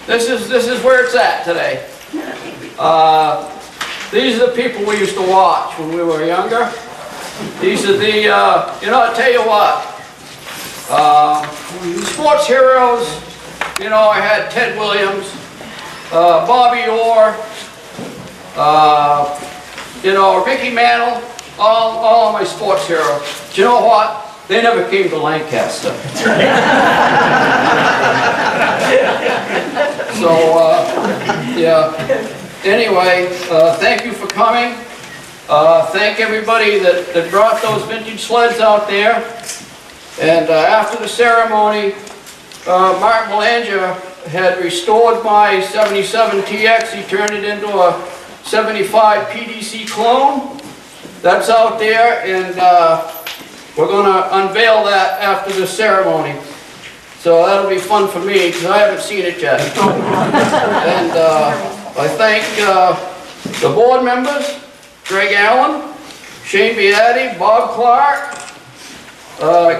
this is where it's at today. These are the people we used to watch when we were younger. These are the, I'll tell you what, sports heroes, I had Ted Williams, Bobby Orr, Mickey Mantle, all of my sports heroes. But you know what? They never came to Lancaster. So, yeah. Anyway, thank you for coming. Thank everybody that brought those vintage sleds out there. And after the ceremony, Mark Belanger had restored my 77 TX. He turned it into a 75 PDC clone. That's out there, and we're going to unveil that after the ceremony. So that'll be fun for me, because I haven't seen it yet. And I thank the board members, Greg Allen, Shane Beatty, Bob Clark,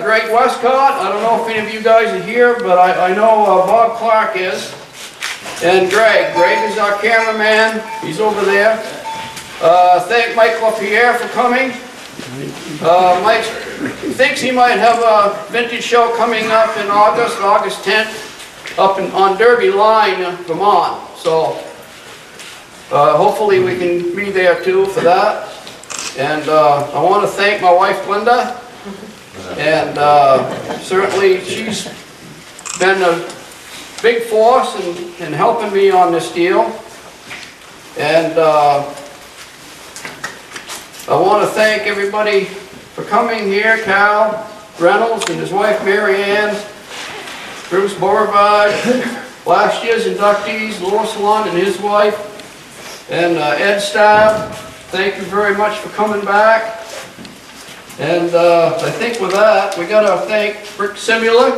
Greg Westcott. I don't know if any of you guys are here, but I know Bob Clark is. And Greg. Greg is our cameraman. He's over there. Thank Mike LaPierre for coming. Mike thinks he might have a vintage show coming up in August 10th, up on Derby Line, Vermont. So hopefully we can be there too for that. And I want to thank my wife Linda, and certainly she's been a big force in helping me on this deal. And I want to thank everybody for coming here, Cal Reynolds and his wife Mary Ann, Bruce Beauregard, last year's inductees, Louis Lund and his wife, and Ed Stab. Thank you very much for coming back. And I think with that, we got to thank Rick Simula.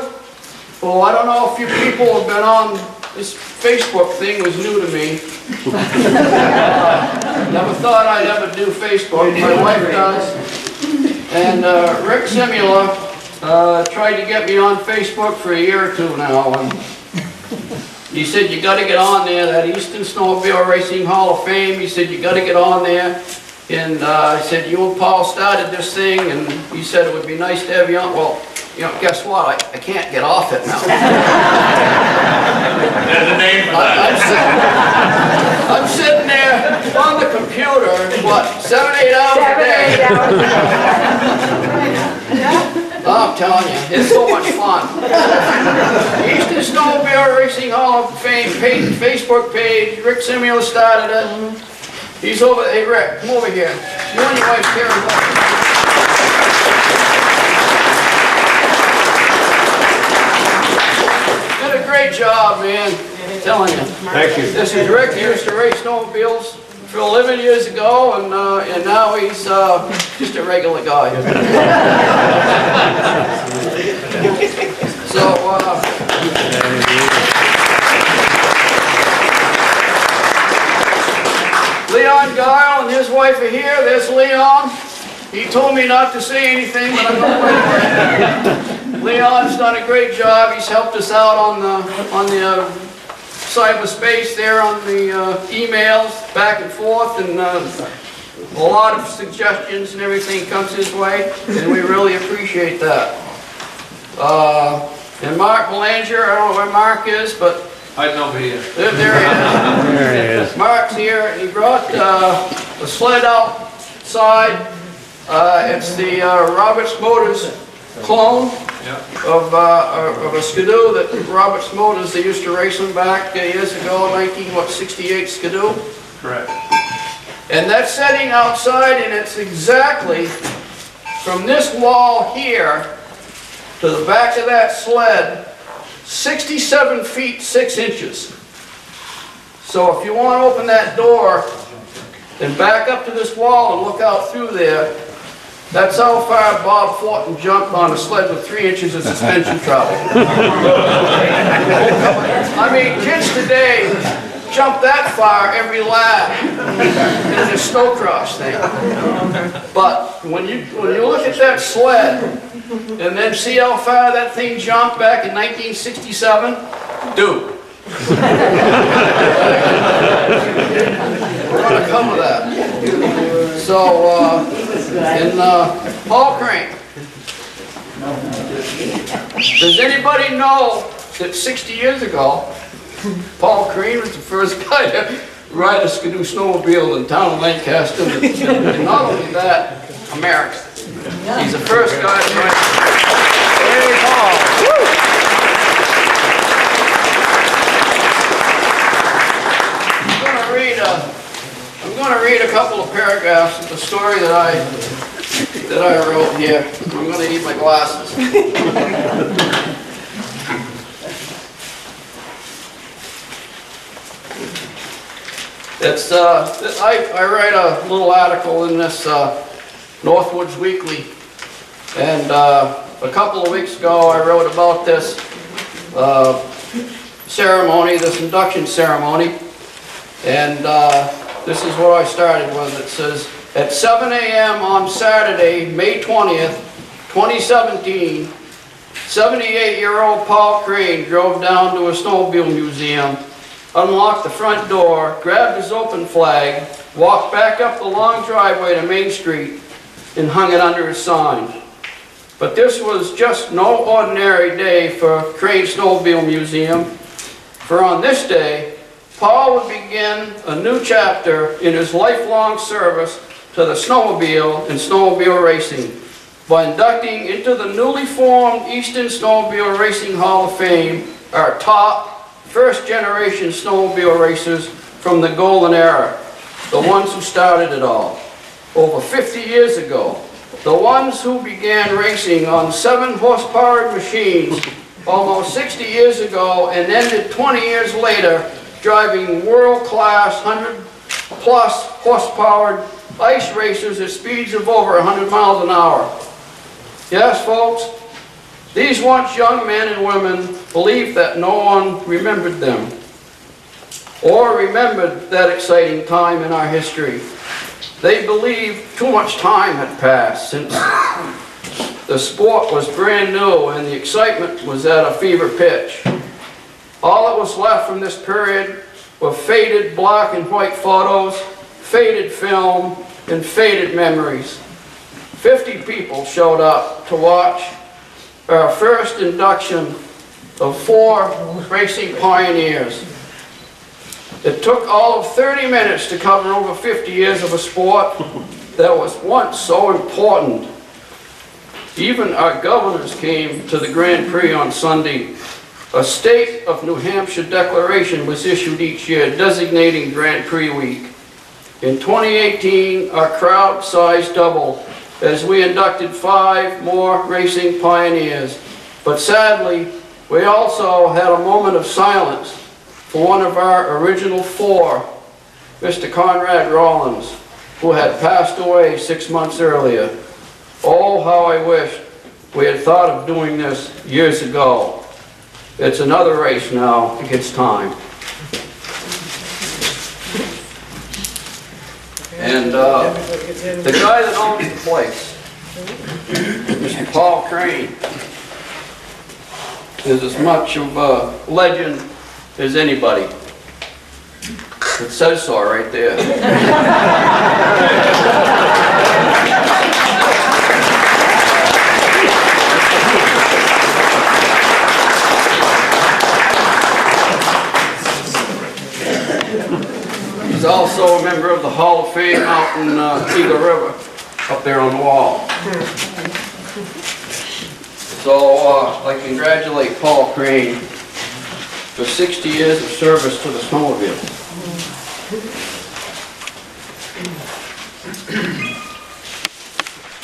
Oh, I don't know if you people have been on, this Facebook thing was new to me. Never thought I'd ever do Facebook. My wife does. And Rick Simula tried to get me on Facebook for a year or two now. And he said, you got to get on there, that Eastern Snowmobile Racing Hall of Fame. He said, you got to get on there. And I said, you and Paul started this thing, and he said it would be nice to have you on. Well, guess what? I can't get off it now. There's a name for that. I'm sitting there on the computer, what, 7-8 hours a day? I'm telling you, it's so much fun. Eastern Snowmobile Racing Hall of Fame Facebook page, Rick Simula started it. He's over there. Hey Rick, come over here. You and your wife Karen. Did a great job, man. I'm telling you. Thank you. This is Rick. He used to race snowmobiles for a living years ago, and now he's just a regular guy. So, Leon Guile and his wife are here. There's Leon. He told me not to say anything, but I'm going to. Leon's done a great job. He's helped us out on the cyberspace there, on the emails back and forth, and a lot of suggestions and everything comes his way, and we really appreciate that. And Mark Belanger, I don't know where Mark is, but I know he is. There he is. There he is. Mark's here, and he brought a sled outside. It's the Roberts Motors clone of a Skidoo that Roberts Motors, they used to race them back years ago, 1968 Skidoo. Correct. And that's setting outside, and it's exactly from this wall here to the back of that sled, 67 feet 6 inches. So if you want to open that door and back up to this wall and look out through there, that's how far Bob Fortin jumped on a sled with 3 inches of suspension travel. I mean, kids today jump that far every lap in a snow cross thing. But when you look at that sled and then see how far that thing jumped back in 1967, dude, We're going to cover that. So, Paul Crane. Does anybody know that 60 years ago, Paul Crane was the first guy to ride a skidoo snowmobile in town of Lancaster, and not only that, America. He's the first guy to ride. Hey, Paul. I'm going to read a couple of paragraphs of the story that I wrote here. I'm going to need my glasses. I write a little article in this Northwoods Weekly, and a couple of weeks ago I wrote about this ceremony, this induction ceremony, and this is what I started with. It says, at 7 a.m. on Saturday, May 20th, 2017, 78-year-old Paul Crane drove down to a snowmobile museum, unlocked the front door, grabbed his open flag, walked back up the long driveway to Main Street, and hung it under his sign. But this was just no ordinary day for Crane Snowmobile Museum, for on this day, Paul would begin a new chapter in his lifelong service to the snowmobile and snowmobile racing by inducting into the newly formed Eastern Snowmobile Racing Hall of Fame our top first-generation snowmobile racers from the golden era, the ones who started it all. Over 50 years ago, the ones who began racing on 7-horsepower machines almost 60 years ago and ended 20 years later driving world-class 100-plus horsepower ice racers at speeds of over 100 miles an hour. Yes, folks, these once young men and women believed that no one remembered them or remembered that exciting time in our history. They believed too much time had passed since the sport was brand new and the excitement was at a fever pitch. All that was left from this period were faded black and white photos, faded film, and faded memories. 50 people showed up to watch our first induction of 4 racing pioneers. It took all of 30 minutes to cover over 50 years of a sport that was once so important. Even our governors came to the Grand Prix on Sunday. A State of New Hampshire declaration was issued each year designating Grand Prix week. In 2018, our crowd size doubled as we inducted 5 more racing pioneers. But sadly, we also had a moment of silence for one of our original 4, Mr. Conrad Rollins, who had passed away 6 months earlier. Oh, how I wish we had thought of doing this years ago. It's another race now. It gets time. And the guy that owns the place, Mr. Paul Crane, is as much of a legend as anybody. It says so right there. He's also a member of the Hall of Fame out in Eagle River, up there on the wall. So I congratulate Paul Crane for 60 years of service to the snowmobile.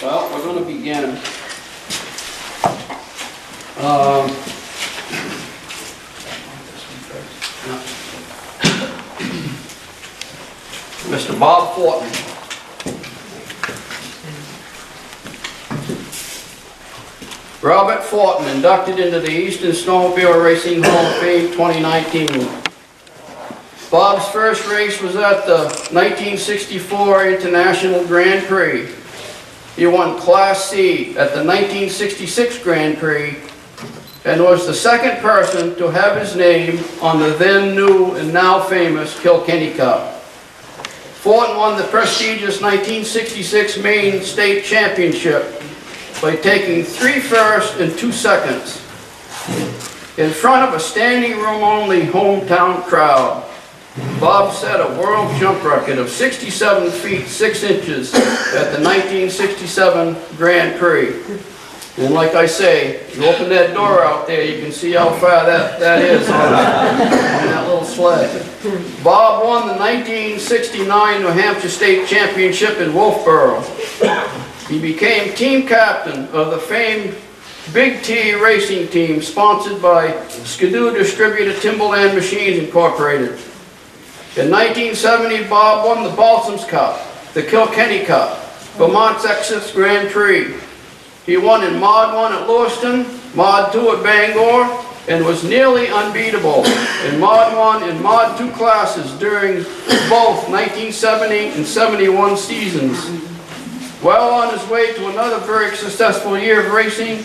Well, we're going to begin. Mr. Bob Fortin. Robert Fortin, inducted into the Eastern Snowmobile Racing Hall of Fame 2019. Bob's first race was at the 1964 International Grand Prix. He won Class C at the 1966 Grand Prix and was the second person to have his name on the then new and now famous Kilkenny Cup. Fortin won the prestigious 1966 Maine State Championship by taking 3 firsts and 2 seconds in front of a standing room only hometown crowd. Bob set a world jump record of 67 feet 6 inches at the 1967 Grand Prix. And like I say, you open that door out there, you can see how far that is on that little sled. Bob won the 1969 New Hampshire State Championship in Wolfboro. He became team captain of the famed Big T racing team sponsored by Skidoo distributor Timberland Machines Incorporated. In 1970, Bob won the Balsams Cup, the Kilkenny Cup, Vermont's Exodus Grand Prix. He won in Mod 1 at Lewiston, Mod 2 at Bangor, and was nearly unbeatable in Mod 1 and Mod 2 classes during both 1970 and 71 seasons. While on his way to another very successful year of racing,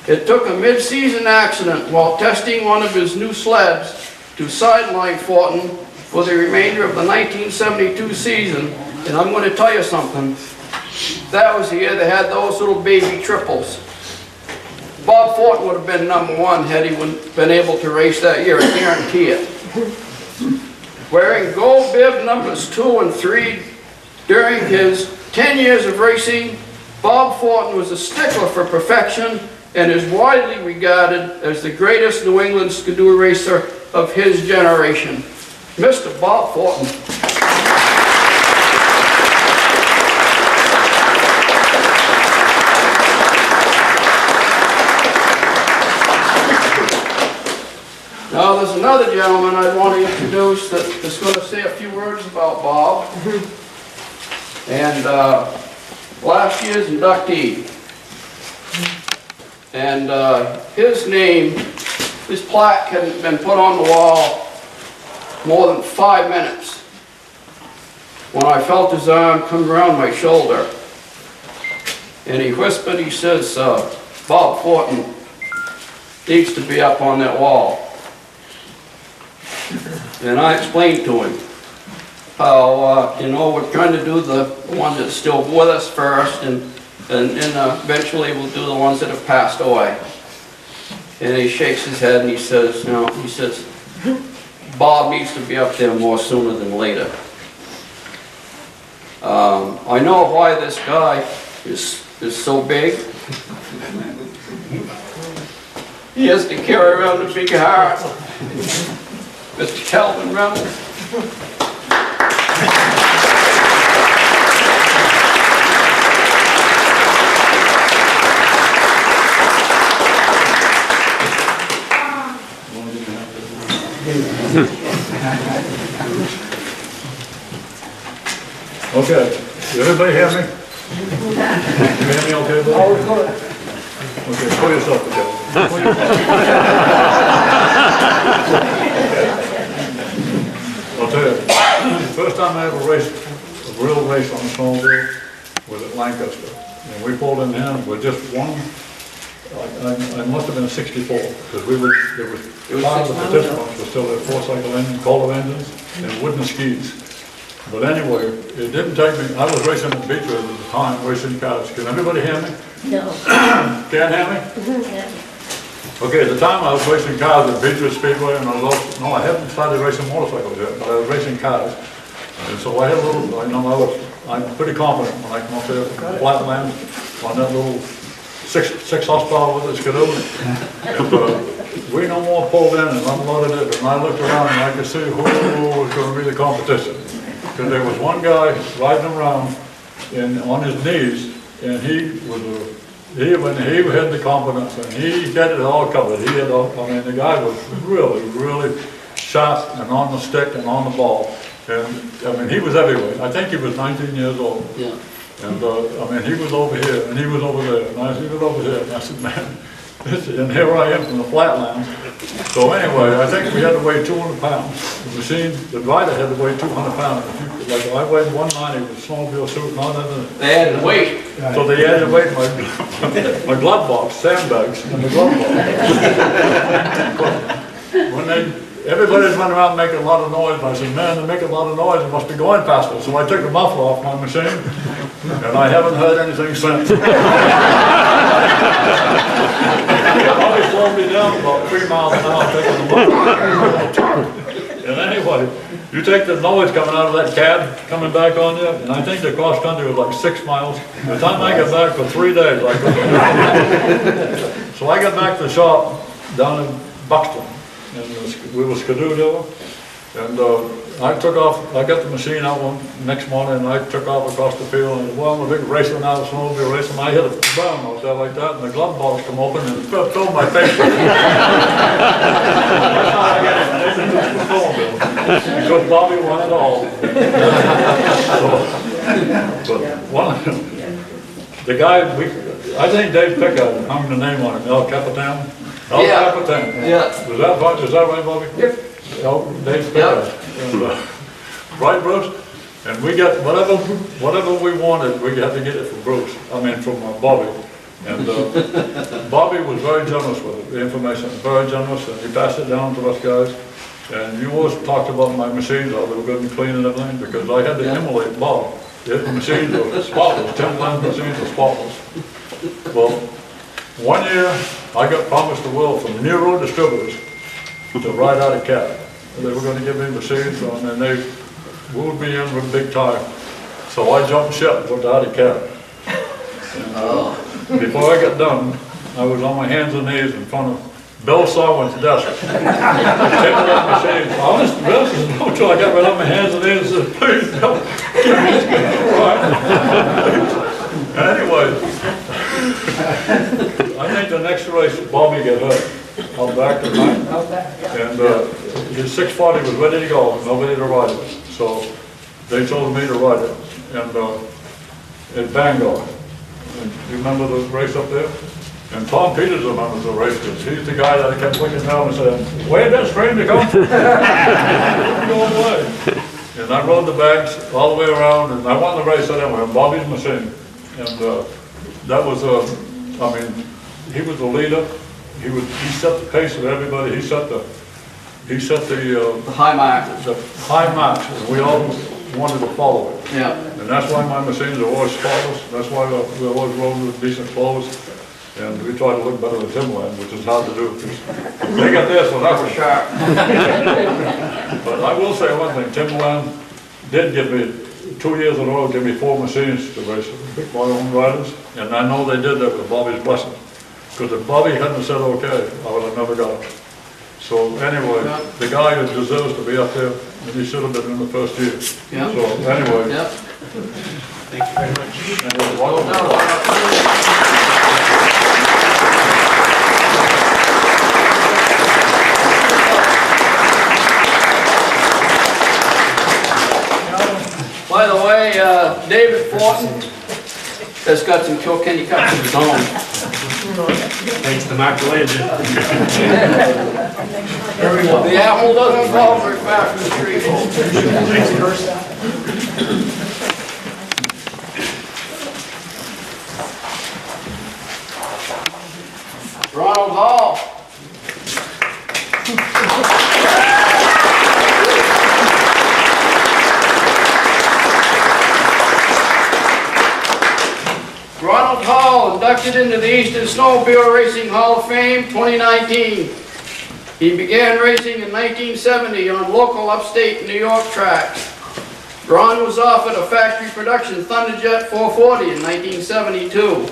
it took a mid-season accident while testing one of his new sleds to sideline Fortin for the remainder of the 1972 season. And I'm going to tell you something. That was the year they had those little baby triples. Bob Fortin would have been #1 had he been able to race that year, I guarantee it. Wearing gold bib numbers 2 and 3 during his 10 years of racing, Bob Fortin was a stickler for perfection and is widely regarded as the greatest New England skidoo racer of his generation. Mr. Bob Fortin. Now there's another gentleman I want to introduce that's going to say a few words about Bob. And last year's inductee. And his name, his plaque hadn't been put on the wall more than 5 minutes when I felt his arm come around my shoulder. And he whispered, he says, Bob Fortin needs to be up on that wall. And I explained to him how, we're trying to do the ones that's still with us first, and eventually we'll do the ones that have passed away. And he shakes his head and he says, Bob needs to be up there more sooner than later. I know why this guy is so big. He has to carry around a big heart. Mr. Calvin Reynolds. Okay, did everybody hear me? You hear me okay, buddy? Okay, pull yourself together. I'll tell you, the first time I ever raced a real race on a snowmobile was at Lancaster. And we pulled in there with just one, I must have been 64, because there was part of the participants were still at 4-cycle engine, Kohler engines, and wooden skis. But anyway, it didn't take me, I was racing at Beechwood at the time, racing cars. Can everybody hear me? No. Can't hear me? Yeah. Okay, at the time I was racing cars at Beechwood Speedway, and I hadn't started racing motorcycles yet, but I was racing cars. And so I had a little, I'm pretty confident when I come up there from Flatland on that little 6 horsepower with the skidoo. And we no more pulled in and unloaded it, and I looked around and I could see who was going to be the competition. Because there was one guy riding around on his knees, and he had the confidence, and he had it all covered. The guy was really, really sharp and on the stick and on the ball. And he was everywhere. I think he was 19 years old. Yeah. And he was over here, and he was over there, and he was over here, and I said, man, and here I am from the flatlands. So anyway, I think we had to weigh 200 pounds. The rider had to weigh 200 pounds. like I weighed 190 with snowmobile suit and all that. They had to wait. So they had to weight my glove box, sandbags in the glove box. When everybody's running around making a lot of noise, and I said, man, they're making a lot of noise, it must be going faster. So I took the muffler off my machine, and I haven't heard anything since. Probably slowed me down about 3 miles an hour taking the muffler. And anyway, you take the noise coming out of that cab, coming back on you, and I think the cross country was like 6 miles. By the time I got back for 3 days, I couldn't. So I got back to the shop down in Buxton, and we were skidooed over, and I took off, I got the machine out next morning, and I took off across the field, and well, I'm a big racer now, snowmobile racing, I hit a bound out there like that, and the glove box come open, and it filled my face. Because Bobby won it all. So, but the guy, I think Dave Pickard hung the name on him, El Capitan. El Capitan. Yeah. Is that right, Bobby? Yep. Dave Pickard. And, right, Bruce? And we got whatever we wanted, we had to get it from Bruce. I mean, from Bobby. And Bobby was very generous with it, the information, very generous, and he passed it down to us guys. And you always talked about my machines, how they were going to be clean and everything, because I had to emulate Bob. The machines were spotless, 10-line machines were spotless. Well, 1 year, I got promised the world from Nero Distributors to ride out of cab. They were going to give me machines, and they wooed me in with big time. So I jumped ship and put the out of cab. And before I got done, I was on my hands and knees in front of Bill Sarwin's desk. Honest, until I got right on my hands and knees and said, please don't give me this right. Anyway, I think the next race, Bobby got hurt. I'm back tonight. And his 640 was ready to go, nobody to ride it. So they told me to ride it. And at Bangor. And you remember the race up there? And Tom Peters remembers the race, because he's the guy that I kept looking down and saying, where'd that stranger come from? Go away. And I rode the bags all the way around, and I won the race anyway on Bobby's machine. And that was, I mean, he was the leader. He set the pace of everybody. He set the high mark. The high marks, and we all wanted to follow it. Yeah. And that's why my machines are always spotless. That's why we always rode with decent clothes. And we try to look better than Timberland, which is hard to do. They got this one, that was sharp. But I will say one thing, Timberland did give me, 2 years in a row, give me 4 machines to race, my own riders. And I know they did that with Bobby's blessing. Because if Bobby hadn't said okay, I would have never got it. So anyway, the guy who deserves to be up there, and he should have been in the first year. Yeah. So anyway. Yeah. Thank you very much. By the way, David Fortin has got some Kilkenny cups of his own. Thanks to Mark Legend. The apple doesn't fall very far from the tree. Ronald Hall. Ronald Hall, inducted into the Eastern Snowmobile Racing Hall of Fame 2019. He began racing in 1970 on local upstate New York tracks. Ron was offered a factory production Thunderjet 440 in 1972.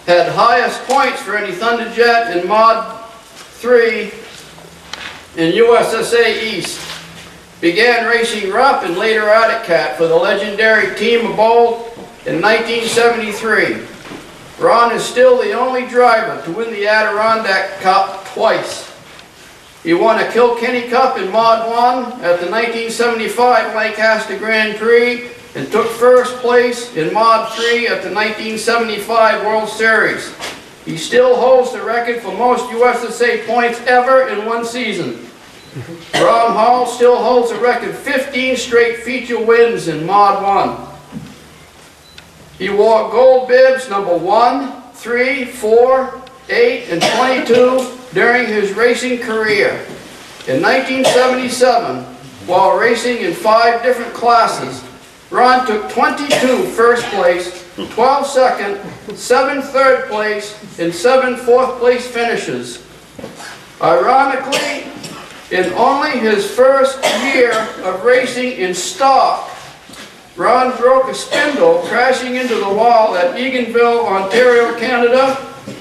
Had highest points for any Thunderjet in Mod 3 in USSA East. Began racing Rupp and later Arctic Cat for the legendary Team of Bold in 1973. Ron is still the only driver to win the Adirondack Cup twice. He won a Kilkenny Cup in Mod 1 at the 1975 Lancaster Grand Prix and took first place in Mod 3 at the 1975 World Series. He still holds the record for most USSA points ever in one season. Ron Hall still holds a record 15 straight feature wins in Mod 1. He wore gold bibs number 1, 3, 4, 8, and 22 during his racing career. In 1977, while racing in 5 different classes, Ron took 22 first place, 12 second, 7 third place, and 7 fourth place finishes. Ironically, in only his first year of racing in stock, Ron broke a spindle crashing into the wall at Eganville, Ontario, Canada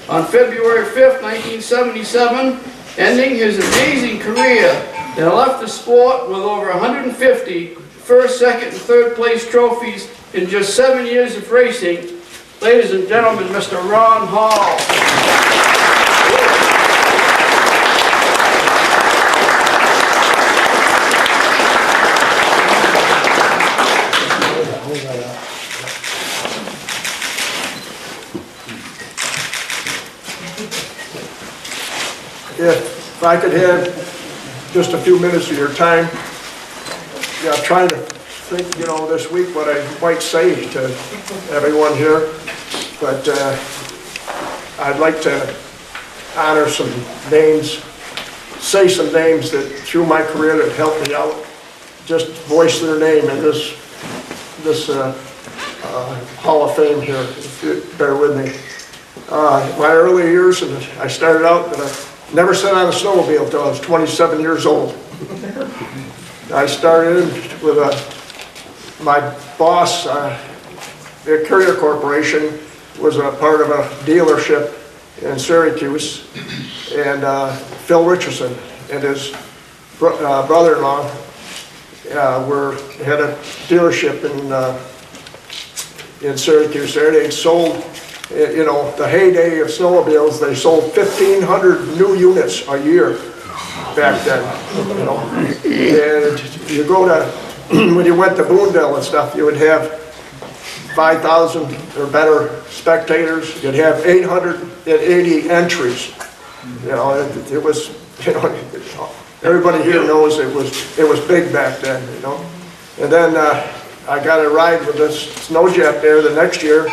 on February 5th, 1977, ending his amazing career, and left the sport with over 150 first, second, and third place trophies in just 7 years of racing. Ladies and gentlemen, Mr. Ron Hall. If I could have just a few minutes of your time, yeah, I'm trying to think, this week what I might say to everyone here, but I'd like to honor some names, say some names that through my career that helped me out, just voice their name in this Hall of Fame here, if you bear with me. My early years, and I started out, and I never sat on a snowmobile until I was 27 years old. I started with my boss, the Courier Corporation, was a part of a dealership in Syracuse, and Phil Richardson and his brother-in-law had a dealership in Syracuse there. They sold, the heyday of snowmobiles, they sold 1,500 new units a year back then, And you go to, when you went to Boonville and stuff, you would have 5,000 or better spectators. You'd have 880 entries. It was, everybody here knows it was big back then, And then I got a ride with this Snowjet there the next year,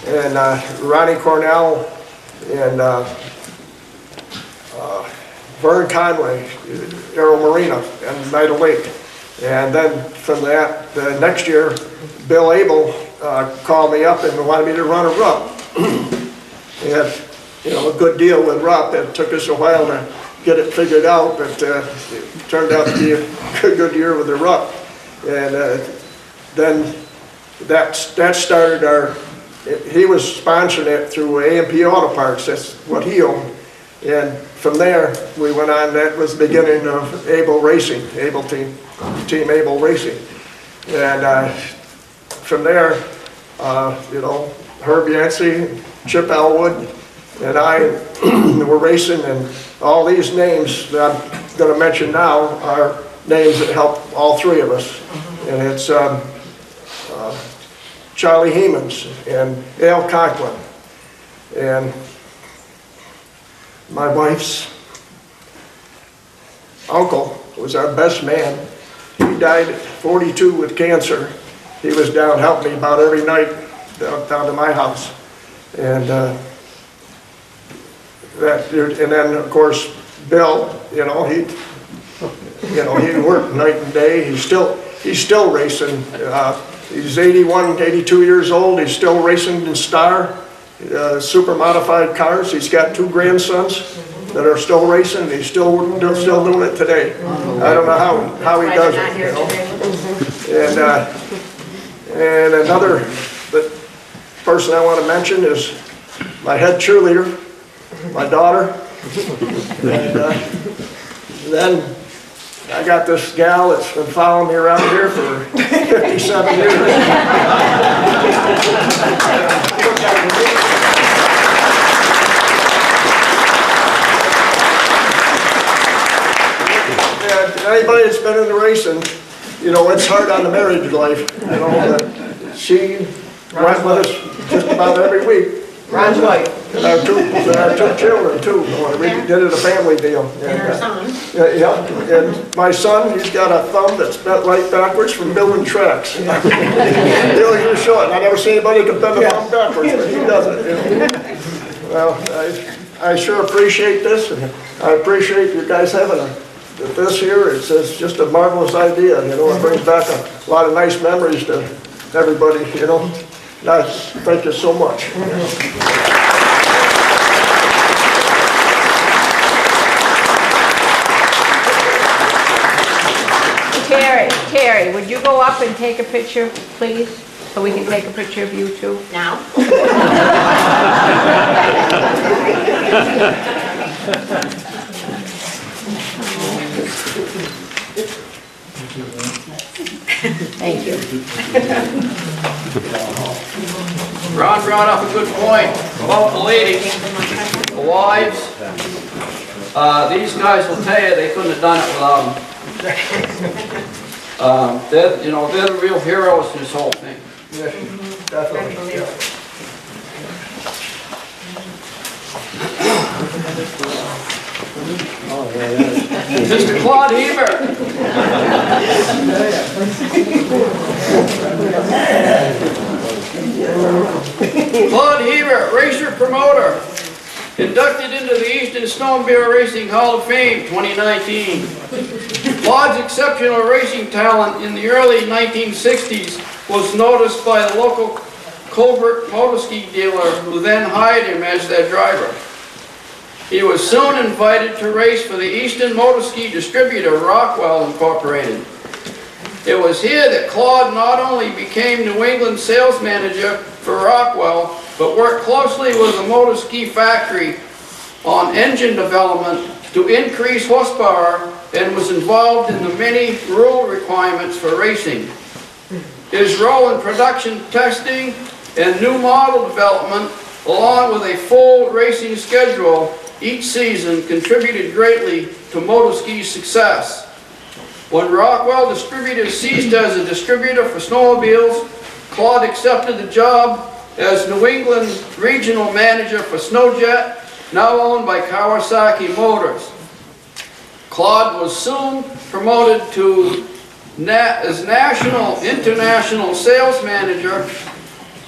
and Ronnie Cornell and Vern Conway, Aero Marina, and Night Lake. And then from that, the next year, Bill Abel called me up and wanted me to run a RUP. He had, a good deal with RUP. It took us a while to get it figured out, but it turned out to be a good year with the RUP. And then that started he was sponsoring it through A&P Auto Parts. That's what he owned. And from there, we went on. That was the beginning of Able Racing, Team Able Racing. And from there, Herb Yancey, Chip Elwood, and I were racing, and all these names that I'm going to mention now are names that helped all three of us. And it's Charlie Hemans and Al Conklin, and my wife's uncle was our best man. He died at 42 with cancer. He was down helping me about every night down to my house. And then of course Bill, he worked night and day. He's still racing. He's 81, 82 years old. He's still racing in Star, super modified cars. He's got 2 grandsons that are still racing. He's still doing it today. I don't know how he does it. And another person I want to mention is my head cheerleader, my daughter. And then I got this gal that's been following me around here for 57 years. Anybody that's been in the racing, it's hard on the marriage life. She went with us just about every week. Ron's wife. And our two children too. We did it a family deal. And her son. Yeah, and my son, he's got a thumb that's bent right backwards from building tracks. Really, you're short. I never see anybody who can bend a thumb backwards, but he does it. You know? Well, I sure appreciate this, and I appreciate you guys having this here. It's just a marvelous idea, you know. It brings back a lot of nice memories to everybody, you know. Thank you so much. Terry, would you go up and take a picture, please? So we can take a picture of you too? Now? Thank you. Ron brought up a good point about the ladies, the wives. These guys will tell you they couldn't have done it without them. They're the real heroes in this whole thing. Yes, definitely. Yeah. Mr. Claude Hebert. Claude Hebert, racer promoter, inducted into the Eastern Snowmobile Racing Hall of Fame 2019. Claude's exceptional racing talent in the early 1960s was noticed by the local Colbert motorski dealer, who then hired him as their driver. He was soon invited to race for the Eastern Motorski distributor, Rockwell Incorporated. It was here that Claude not only became New England sales manager for Rockwell, but worked closely with the motorski factory on engine development to increase horsepower, and was involved in the many rule requirements for racing. His role in production testing and new model development, along with a full racing schedule each season, contributed greatly to motorski's success. When Rockwell Distributors ceased as a distributor for snowmobiles, Claude accepted the job as New England regional manager for Snowjet, now owned by Kawasaki Motors. Claude was soon promoted to as national, international sales manager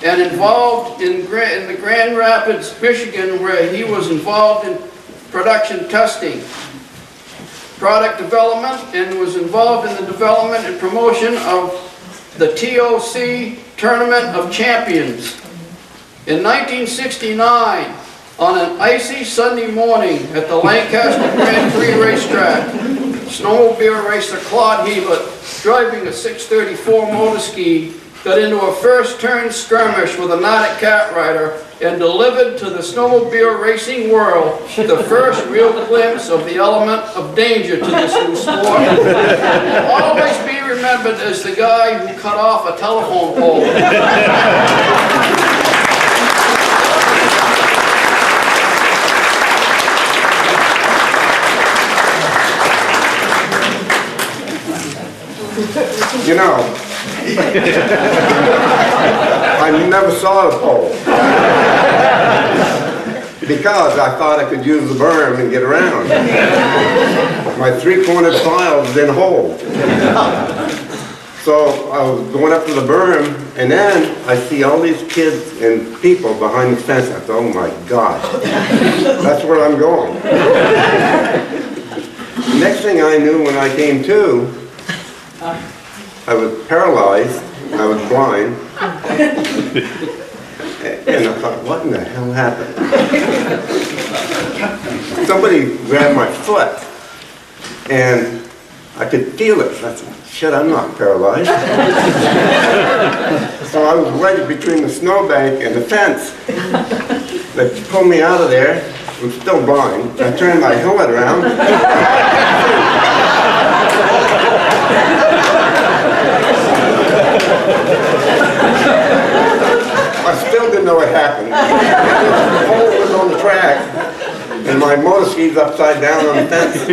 and involved in the Grand Rapids, Michigan, where he was involved in production testing, product development, and was involved in the development and promotion of the TOC Tournament of Champions. In 1969, on an icy Sunday morning at the Lancaster Grand Prix racetrack, snowmobile racer Claude Hebert, driving a 634 motorski, got into a first turn skirmish with a Nordic cat rider and delivered to the snowmobile racing world the first real glimpse of the element of danger to this new sport. Will always be remembered as the guy who cut off a telephone pole. You know, I never saw the pole because I thought I could use the berm and get around. My three-cornered files didn't hold. So I was going up to the berm, and then I see all these kids and people behind the fence. I thought, oh my God, that's where I'm going. The next thing I knew, when I came to, I was paralyzed, I was blind, and I thought, what in the hell happened? Somebody grabbed my foot, and I could feel it. I said, shit, I'm not paralyzed. So I was wedged between the snowbank and the fence. They pulled me out of there. I'm still blind. I turned my helmet around. I still didn't know what happened. The pole was on the track, and my motorski's upside down on the fence.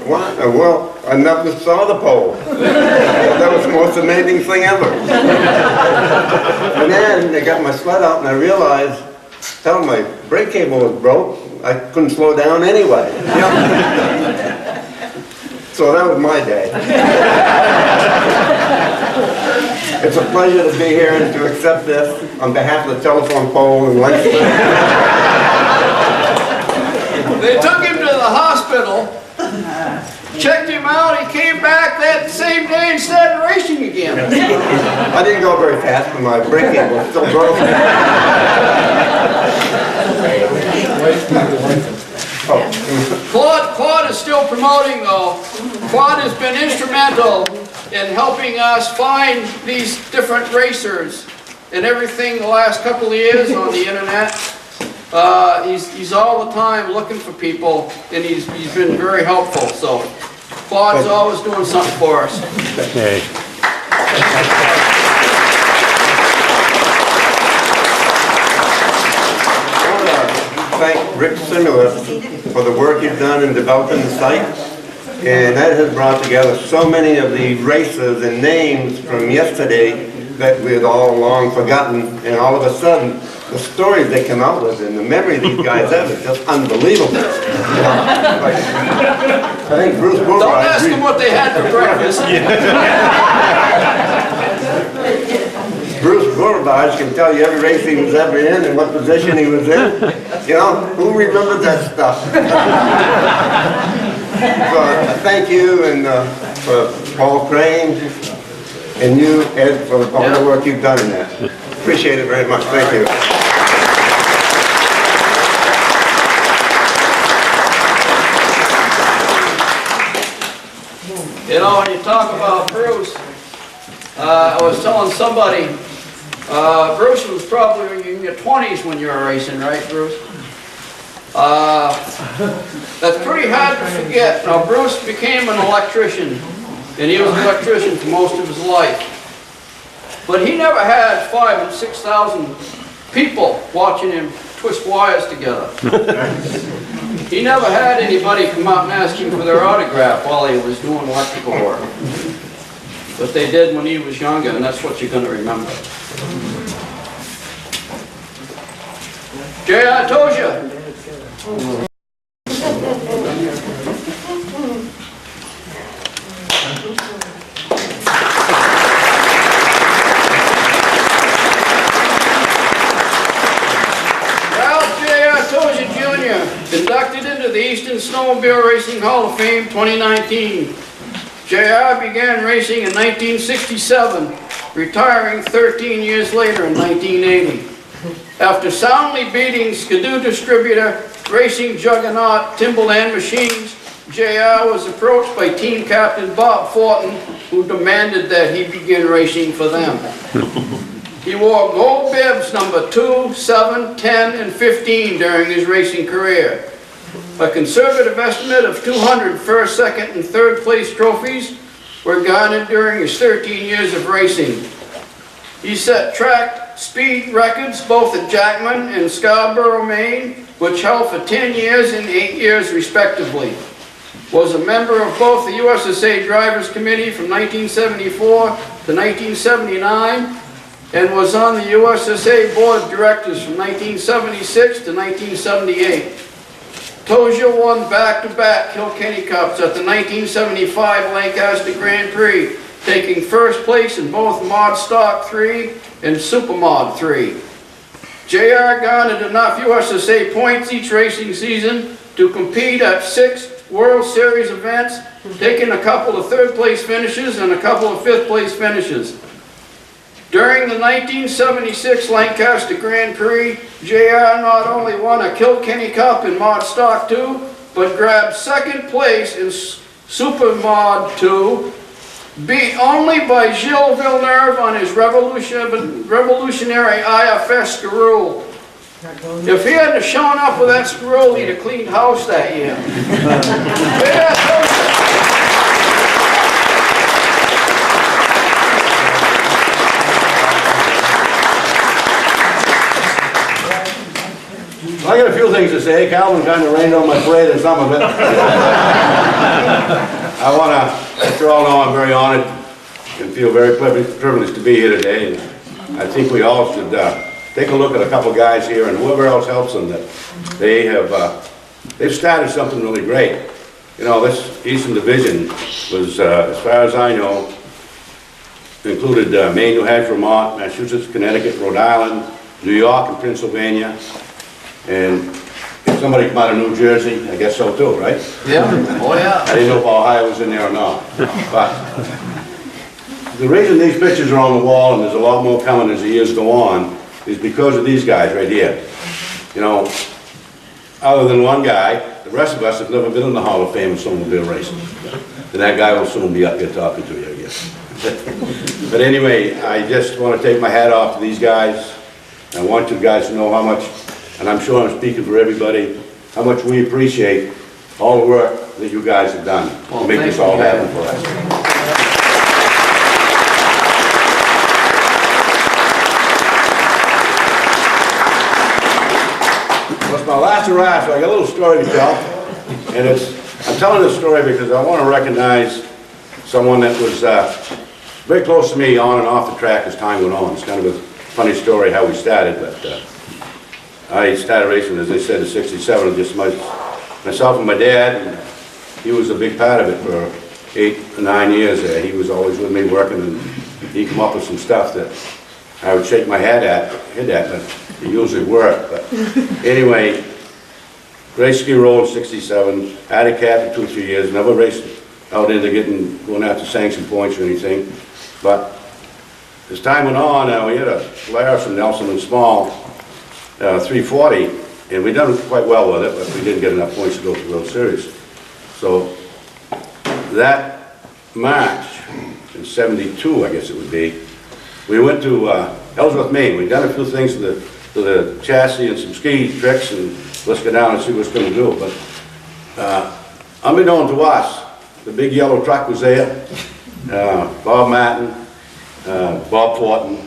What? Well, I never saw the pole. That was the most amazing thing ever. And then they got my sled out, and I realized Tell him my brake cable was broke. I couldn't slow down anyway. So that was my day. It's a pleasure to be here and to accept this on behalf of the telephone pole in Lancaster. They took him to the hospital, checked him out, he came back that same day and started racing again. I didn't go very fast, but my brake cable was still broken. Claude is still promoting though. Claude has been instrumental in helping us find these different racers and everything the last couple of years on the internet. He's all the time looking for people, and he's been very helpful. So Claude's always doing something for us. Okay. I want to thank Rick Simula for the work he's done in developing the site. And that has brought together so many of the races and names from yesterday that we had all long forgotten. And all of a sudden, the stories they come out with and the memory these guys have is just unbelievable. I think Bruce Boulevard. Don't ask them what they had for breakfast. Bruce Boulevard can tell you every race he was ever in and what position he was in. You know, who remembers that stuff? So thank you and for Paul Crane and you, Ed, for all the work you've done in that. Appreciate it very much. Thank you. You know, when you talk about Bruce, I was telling somebody, Bruce was probably in your 20s when you were racing, right, Bruce? That's pretty hard to forget. Now, Bruce became an electrician, and he was an electrician for most of his life. But he never had 5,000 and 6,000 people watching him twist wires together. He never had anybody come out and ask him for their autograph while he was doing electrical work. But they did when he was younger, and that's what you're going to remember. Jay, I told you. Inducted into the Eastern Snowmobile Racing Hall of Fame 2019. JR began racing in 1967, retiring 13 years later in 1980. After soundly beating Skidoo distributor racing juggernaut Timberland Machines, JR was approached by team captain Bob Fortin, who demanded that he begin racing for them. He wore gold bibs number 2, 7, 10, and 15 during his racing career. A conservative estimate of 200 first, second, and third place trophies were garnered during his 13 years of racing. He set track speed records both at Jackman and Scarborough, Maine, which held for 10 years and 8 years respectively. Was a member of both the USSA Drivers Committee from 1974 to 1979, and was on the USSA Board of Directors from 1976 to 1978. Toja won back-to-back Kilkenny Cups at the 1975 Lancaster Grand Prix, taking first place in both Mod Stock 3 and Super Mod 3. JR garnered enough USSA points each racing season to compete at 6 World Series events, taking a couple of third-place finishes and a couple of fifth-place finishes. During the 1976 Lancaster Grand Prix, JR not only won a Kilkenny Cup in Mod Stock 2, but grabbed second place in Super Mod 2, beat only by Gilles Villeneuve on his revolutionary IFS Scarroul. If he hadn't shown up with that Scarroul, he'd have cleaned house that year. I got a few things to say. Calvin kind of rained on my parade and some of it. I want to let you all know I'm very honored and feel very privileged to be here today. And I think we all should take a look at a couple guys here and whoever else helps them, that they have, they've started something really great. You know, this Eastern Division was, as far as I know, included Maine, New Hampshire, Vermont, Massachusetts, Connecticut, Rhode Island, New York, and Pennsylvania. And if somebody come out of New Jersey, I guess so too, right? Yeah, oh yeah. I didn't know if Ohio was in there or not. But the reason these pictures are on the wall, and there's a lot more coming as the years go on, is because of these guys right here. You know, other than one guy, the rest of us have never been in the Hall of Fame of snowmobile racing. And that guy will soon be up here talking to you, I guess. But anyway, I just want to take my hat off to these guys. I want you guys to know how much, and I'm sure I'm speaking for everybody, how much we appreciate all the work that you guys have done to make this all happen for us. It's my last hurrah, so I got a little story to tell. And I'm telling this story because I want to recognize someone that was very close to me on and off the track as time went on. It's kind of a funny story how we started, but I started racing, as I said, in '67, just myself and my dad, and he was a big part of it for 8 or 9 years there. He was always with me working, and he'd come up with some stuff that I would shake my head at, but it usually worked. But anyway, raced ski roll in '67, had a cat for 2 or 3 years, never raced out into going after sanction points or anything. But as time went on, we had a Polaris from Nelson and Small, 340, and we done quite well with it, but we didn't get enough points to go to the World Series. So that March in '72, I guess it would be, we went to Ellsworth, Maine. We'd done a few things to the chassis and some ski tricks, and let's go down and see what's going to do. But unbeknown to us, the big yellow truck was there. Bob Martin, Bob Fortin,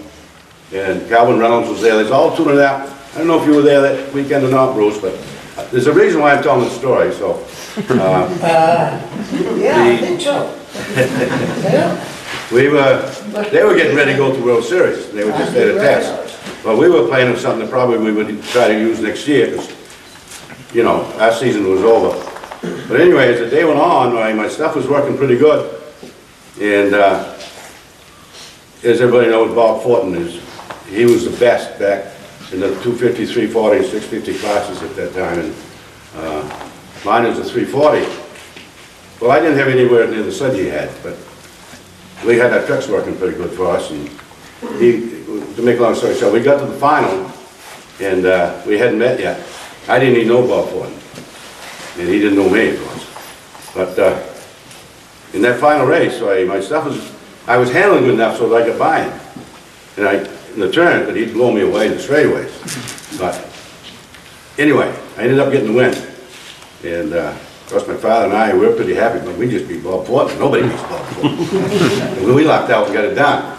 and Calvin Reynolds was there. There's all tuning out. I don't know if you were there that weekend or not, Bruce, but there's a reason why I'm telling the story. So, yeah, I think so. They were getting ready to go to the World Series. They were just there to test. But we were planning something that probably we would try to use next year because, you know, our season was over. But anyway, as the day went on, my stuff was working pretty good. And as everybody knows, Bob Fortin he was the best back in the 250, 340, and 650 classes at that time. And mine was a 340. Well, I didn't have anywhere near the sled he had, but we had our trucks working pretty good for us. And to make a long story short, we got to the final, and we hadn't met yet. I didn't even know Bob Fortin, and he didn't know me, of course. But in that final race, my stuff I was handling good enough so that I could buy him. And in the turn, but he'd blow me away in the straightaways. But anyway, I ended up getting the win. And of course, my father and I, we were pretty happy, but we just beat Bob Fortin. Nobody beats Bob Fortin. And when we locked out, we got it done.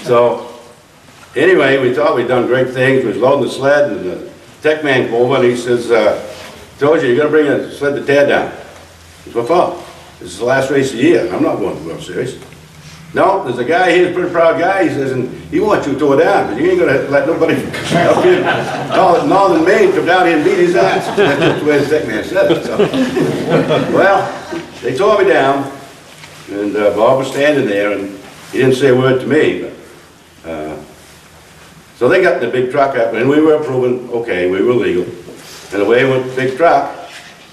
So anyway, we thought we'd done great things. We was loading the sled, and the tech man came over and he says, told you, you're going to bring a sled to tear down. I said, what for? This is the last race of the year. I'm not going to the World Series. No, there's a guy here, a pretty proud guy, he says, and he wants you to tore down, because you ain't going to let nobody up here, Northern Maine, come down here and beat his ass. That's the way the tech man said it. So. Well, they tore me down, and Bob was standing there, and he didn't say a word to me. But, so they got the big truck up, and we were proving, okay, we were legal. And away went the big truck,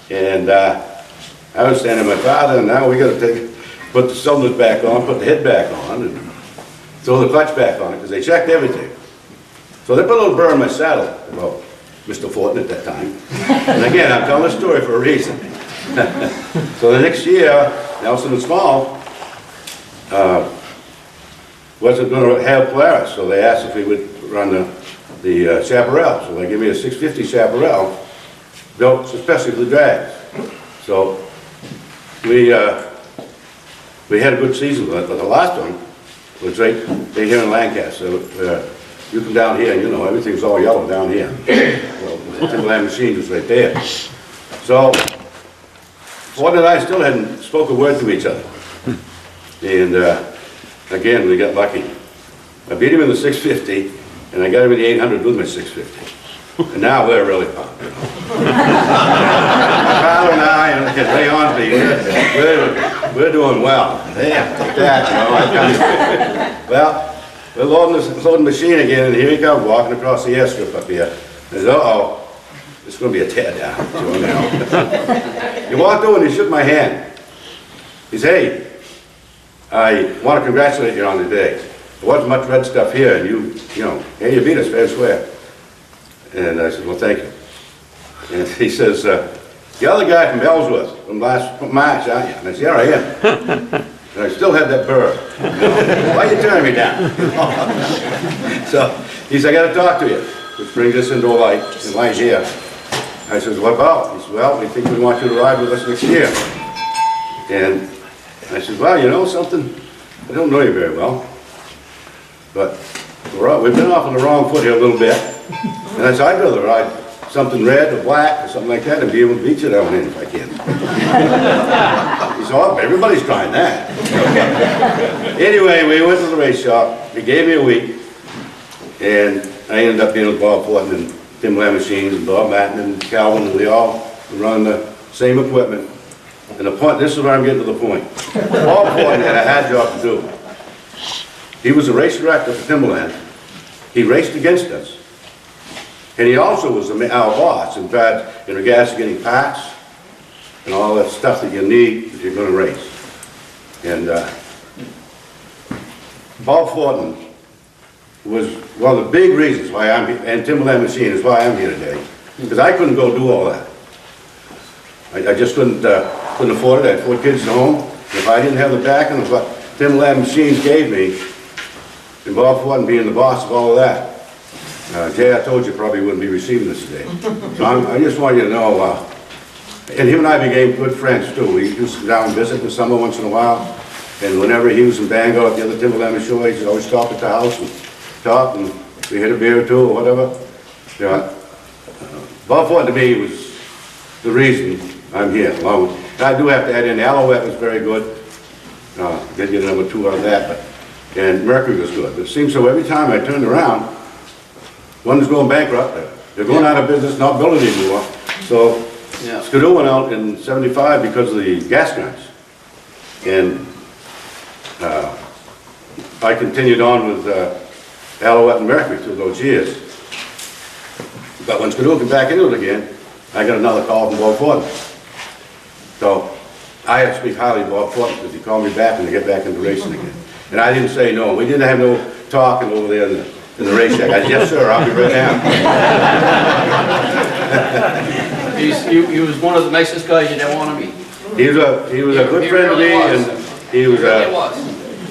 and I was standing with my father, and now we got to put the cylinders back on, put the head back on, and throw the clutch back on it, because they checked everything. So they put a little burr in my saddle about Mr. Fortin at that time. And again, I'm telling this story for a reason. So the next year, Nelson and Small wasn't going to have Polaris, so they asked if we would run the Chaparral. So they gave me a 650 Chaparral, built especially for the drags. So we had a good season with it, but the last one was right here in Lancaster. You come down here and you know everything's all yellow down here. Well, the Timberland machine was right there. So Fortin and I still hadn't spoken a word to each other. And again, we got lucky. I beat him in the 650, And I got him in the 800 with my 650. And now we're really pumped. Carl and I, and Ray Hornsby, we're doing well. Yeah, take that, Well, we're loading the machine again, and here he comes, walking across the airstrip up here. I said, uh-oh, it's going to be a tear down. He walked over and he shook my hand. He said, hey, I want to congratulate you on the day. There wasn't much red stuff here, and you beat us fair and square. And I said, well, thank you. And he says, the other guy from Ellsworth, from last March, aren't you? And I said, yeah, I am. And I still had that burr. Why are you turning me down? So he said, I got to talk to you. Which brings us into a light here. I said, what about? He said, well, we think we want you to ride with us next year. And I said, well, you know something? I don't know you very well. But we've been off on the wrong foot here a little bit. And I said, I'd rather ride something red or black or something like that and be able to beat you down in if I can. He said, oh, everybody's trying that. Anyway, we went to the race shop. He gave me a week. And I ended up being with Bob Fortin and Tim Machines and Bob Matten and Calvin, and we all run the same equipment. And the point, this is where I'm getting to the point. Bob Fortin had a hard job to do. He was a race director for Timberland. He raced against us. And he also was our boss, in fact, in regards to getting parts and all that stuff that you need if you're going to race. And Bob Fortin was one of the big reasons why I'm here, and Timberland Machine is why I'm here today. Because I couldn't go do all that. I just couldn't afford it. I had 4 kids at home. If I didn't have the backing of what Timberland Machines gave me, and Bob Fortin being the boss of all of that, Jay, I told you probably wouldn't be receiving this today. So I just want you to know, and him and I became good friends too. We used to go down and visit in the summer once in a while, and whenever he was in Bangor at the other Timberland show, he'd always stop at the house and talk, and we hit a beer or two or whatever. Yeah. Bob Fortin to me was the reason I'm here. And I do have to add in, Alouette was very good. Did get number 2 out of that, and Mercury was good. But it seems so every time I turned around, one's going bankrupt. They're going out of business, not building anymore. So Skidoo went out in '75 because of the gas guns. And I continued on with Alouette and Mercury through those years. But when Skidoo came back into it again, I got another call from Bob Fortin. So I had to speak highly of Bob Fortin because he called me back and to get back into racing again. And I didn't say no. We didn't have no talking over there in the racetrack. I said, yes, sir, I'll be right down. He was one of the nicest guys you didn't want to meet. He was a good friend to me, and he was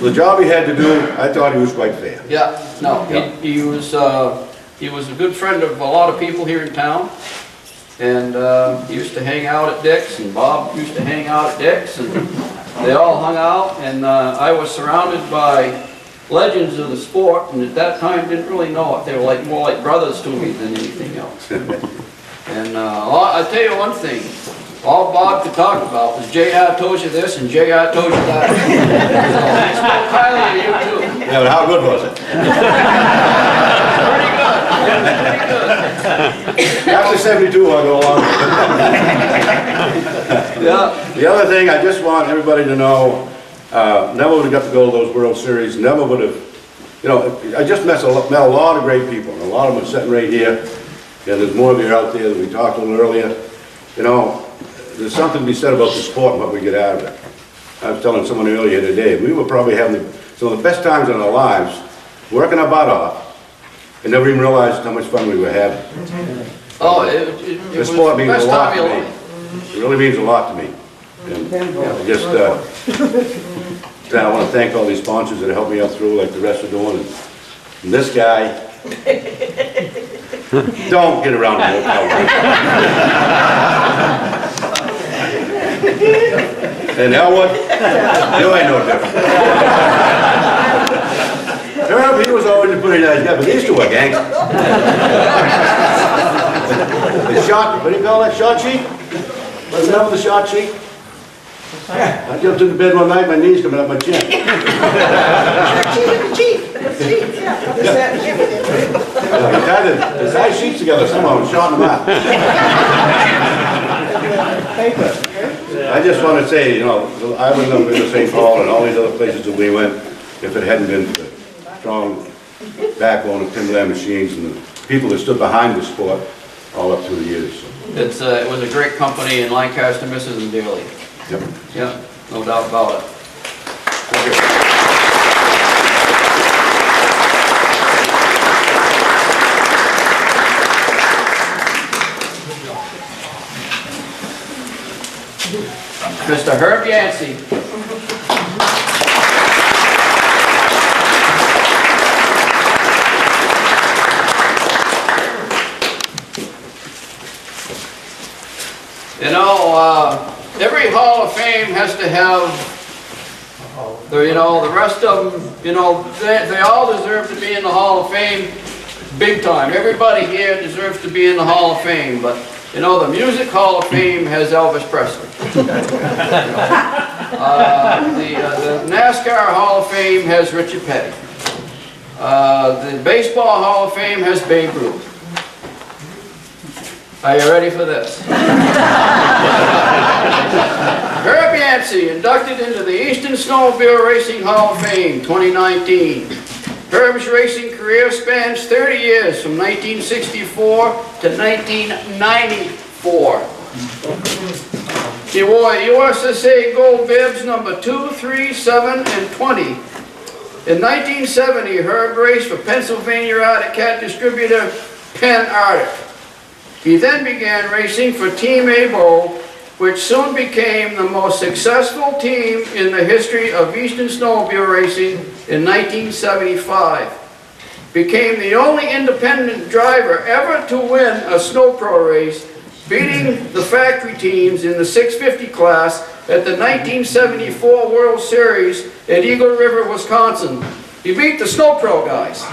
the job he had to do. I thought he was quite fair. Yeah, no, he was a good friend of a lot of people here in town, and he used to hang out at Dick's, and Bob used to hang out at Dick's, and they all hung out, and I was surrounded by legends of the sport, and at that time didn't really know it. They were more like brothers to me than anything else. And I'll tell you one thing, all Bob could talk about was J.R. told you this and J.R. told you that. So he spoke highly of you too. Yeah, but how good was it? Pretty good. After 72, I'll go along. Yeah. The other thing, I just want everybody to know, never would have got to go to those World Series, never would have, I just met a lot of great people, and a lot of them are sitting right here, and there's more of you out there that we talked a little earlier. There's something to be said about the sport and what we get out of it. I was telling someone earlier today, we were probably having some of the best times in our lives, working our butt off, and never even realized how much fun we were having. Oh, it The was sport the means a best lot time to of your me. life. It really means a lot to me. And I want to thank all these sponsors that helped me out through, like the rest are doing. And this guy, don't get around the hotel. And Elwood, you ain't no different. Herb, he was always a pretty nice guy, but these two are gangsters. The shot, what do you call that, shot sheet? What's the name of the shot sheet? I jumped into bed one night, my knees coming up my chin. together somehow and shot them up. I just want to say, you know, I would have been to St. Paul and all these other places that we went if it hadn't been for the strong backbone of Timberland Machines and the people that stood behind the sport all up through the years. It was a great company, and Lancaster misses them dearly. Yep. Yeah, no doubt about it. Thank you. Mr. Herb Yancey. You know, every Hall of Fame has to have, you know, the rest of them, you know, they all deserve to be in the Hall of Fame big time. Everybody here deserves to be in the Hall of Fame, but, you know, the Music Hall of Fame has Elvis Presley. The NASCAR Hall of Fame has Richard Petty. The Baseball Hall of Fame has Babe Ruth. Are you ready for this? Herb Yancey, inducted into the Eastern Snowmobile Racing Hall of Fame, 2019. Herb's racing career spans 30 years, from 1964 to 1994. He wore USSA Gold Bibs number 2, 3, 7, and 20. In 1970, Herb raced for Pennsylvania Arctic Cat distributor Penn Arctic. He then began racing for Team Abo, which soon became the most successful team in the history of Eastern Snowmobile racing in 1975. Became the only independent driver ever to win a snow pro race, beating the factory teams in the 650 class at the 1974 World Series at Eagle River, Wisconsin. He beat the snow pro guys.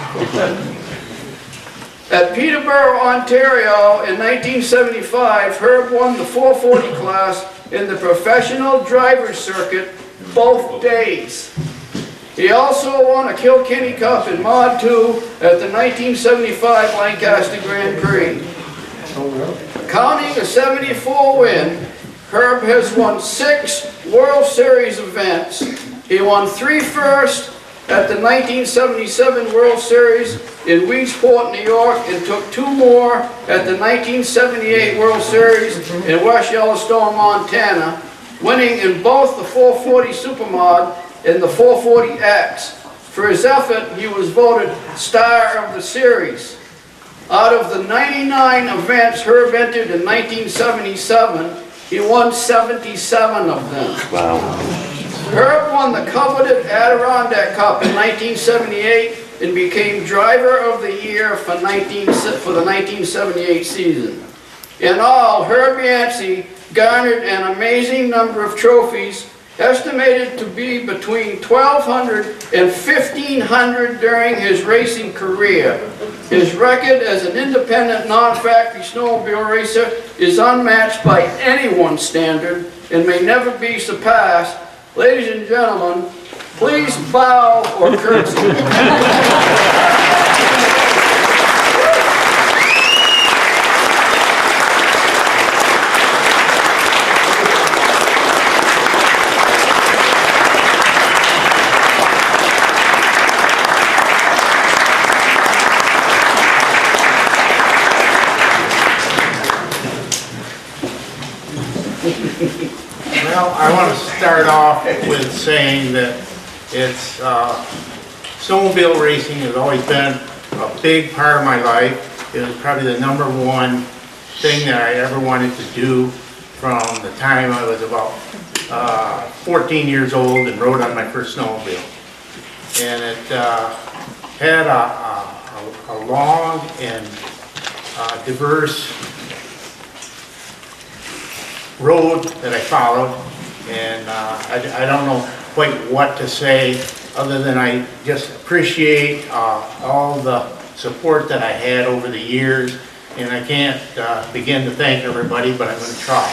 At Peterborough, Ontario in 1975, Herb won the 440 class in the professional driver's circuit both days. He also won a Kilkenny Cup in Mod 2 at the 1975 Lancaster Grand Prix. Counting a 74 win, Herb has won 6 World Series events. He won 3 firsts at the 1977 World Series in Weedsport, New York, and took 2 more at the 1978 World Series in West Yellowstone, Montana, winning in both the 440 Supermod and the 440X. For his effort, he was voted Star of the Series. Out of the 99 events Herb entered in 1977, he won 77 of them. Wow. Herb won the coveted Adirondack Cup in 1978 and became Driver of the Year for the 1978 season. In all, Herb Yancey garnered an amazing number of trophies, estimated to be between 1,200 and 1,500 during his racing career. His record as an independent, non-factory snowmobile racer is unmatched by anyone's standard and may never be surpassed. Ladies and gentlemen, please bow or curtsy. Well, I want to start off with saying that it's snowmobile racing has always been a big part of my life. It was probably the #1 thing that I ever wanted to do from the time I was about 14 years old and rode on my first snowmobile. And it had a long and diverse road that I followed, and I don't know quite what to say other than I just appreciate all the support that I had over the years, and I can't begin to thank everybody, but I'm going to try.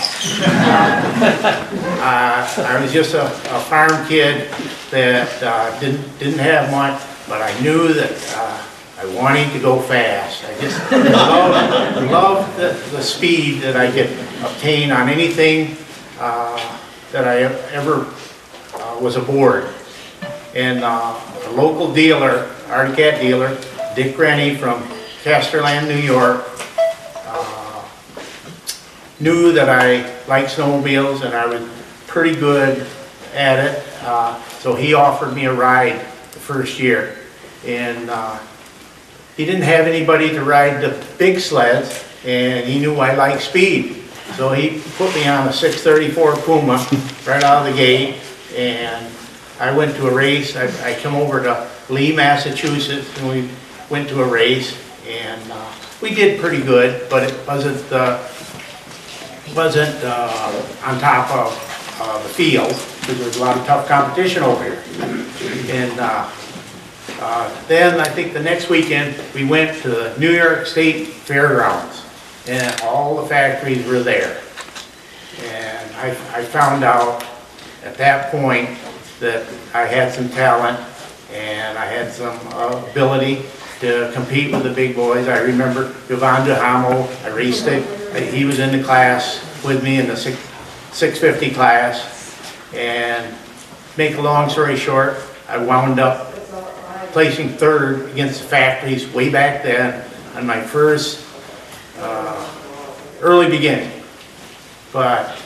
I was just a farm kid that didn't have much, but I knew that I wanted to go fast. I just love the speed that I could obtain on anything that I ever was aboard. And a local dealer, Arctic Cat dealer, Dick Rennie from Casterland, New York, knew that I liked snowmobiles and I was pretty good at it. So he offered me a ride the first year. And he didn't have anybody to ride the big sleds, and he knew I liked speed. So he put me on a 634 Puma right out of the gate, and I went to a race. I come over to Lee, Massachusetts, and we went to a race, and we did pretty good, but it wasn't on top of the field, because there was a lot of tough competition over here. And then I think the next weekend we went to the New York State Fairgrounds, and all the factories were there. And I found out at that point that I had some talent and I had some ability to compete with the big boys. I remember Yvonne Duhamel, I raced it. He was in the class with me in the 650 class. And make a long story short, I wound up placing third against the factories way back then on my first early beginning. But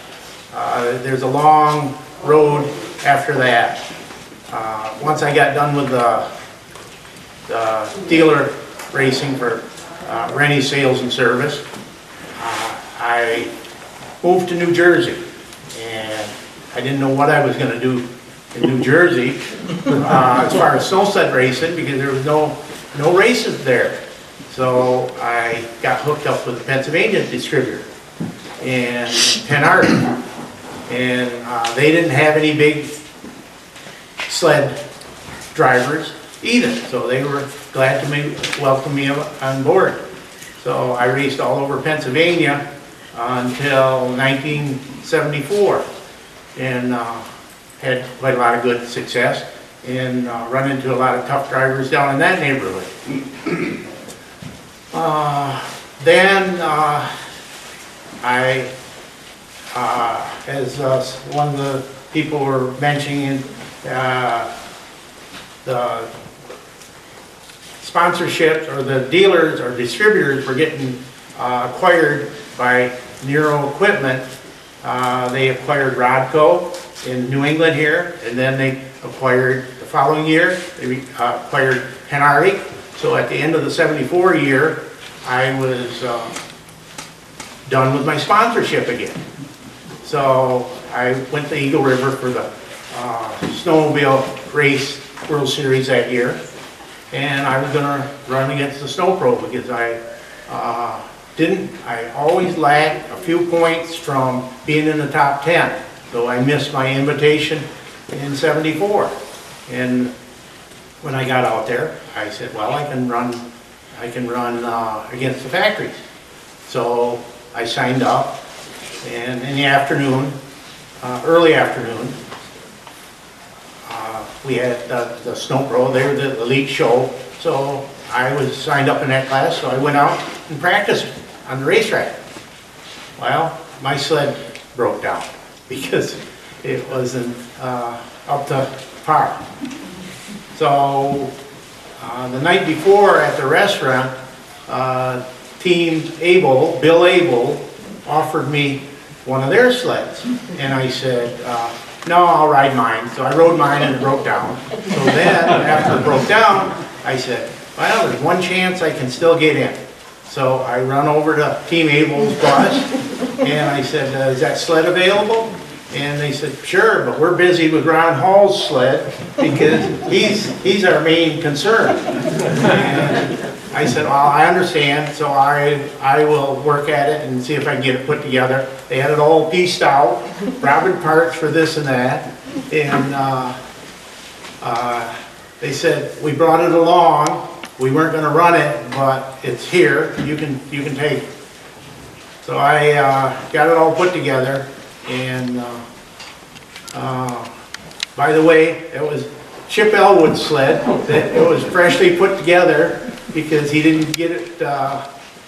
there's a long road after that. Once I got done with the dealer racing for Rennie Sales and Service, I moved to New Jersey, and I didn't know what I was going to do in New Jersey as far as snow sled racing, because there was no races there. So I got hooked up with a Pennsylvania distributor in Penn Arc, and they didn't have any big sled drivers either, so they were glad to welcome me on board. So I raced all over Pennsylvania until 1974, and had quite a lot of good success, and run into a lot of tough drivers down in that neighborhood. Then I, as one of the people were mentioning, the sponsorships or the dealers or distributors were getting acquired by Nero Equipment. They acquired Rodco in New England here, and then they acquired, the following year, they acquired Penarty. So at the end of the 74 year, I was done with my sponsorship again. So I went to Eagle River for the Snowmobile Race World Series that year, and I was going to run against the Snow Pro, because I always lacked a few points from being in the top 10. So I missed my invitation in 74. And when I got out there, I said, well, I can run against the factories. So I signed up, and in the afternoon, early afternoon, we had the Snow Pro. They were the elite show. So I was signed up in that class, so I went out and practiced on the racetrack. Well, my sled broke down because it wasn't up to par. So the night before at the restaurant, Team Able, Bill Able, offered me one of their sleds. And I said, no, I'll ride mine. So I rode mine and it broke down. So then, after it broke down, I said, well, there's one chance I can still get in. So I run over to Team Able's boss, and I said, is that sled available? And they said, sure, but we're busy with Ron Hall's sled, because he's our main concern. And I said, well, I understand, so I will work at it and see if I can get it put together. They had it all pieced out, robbing parts for this and that, and they said, we brought it along. We weren't going to run it, but it's here. You can take it. So I got it all put together, and by the way, it was Chip Elwood's sled. It was freshly put together, because he didn't get it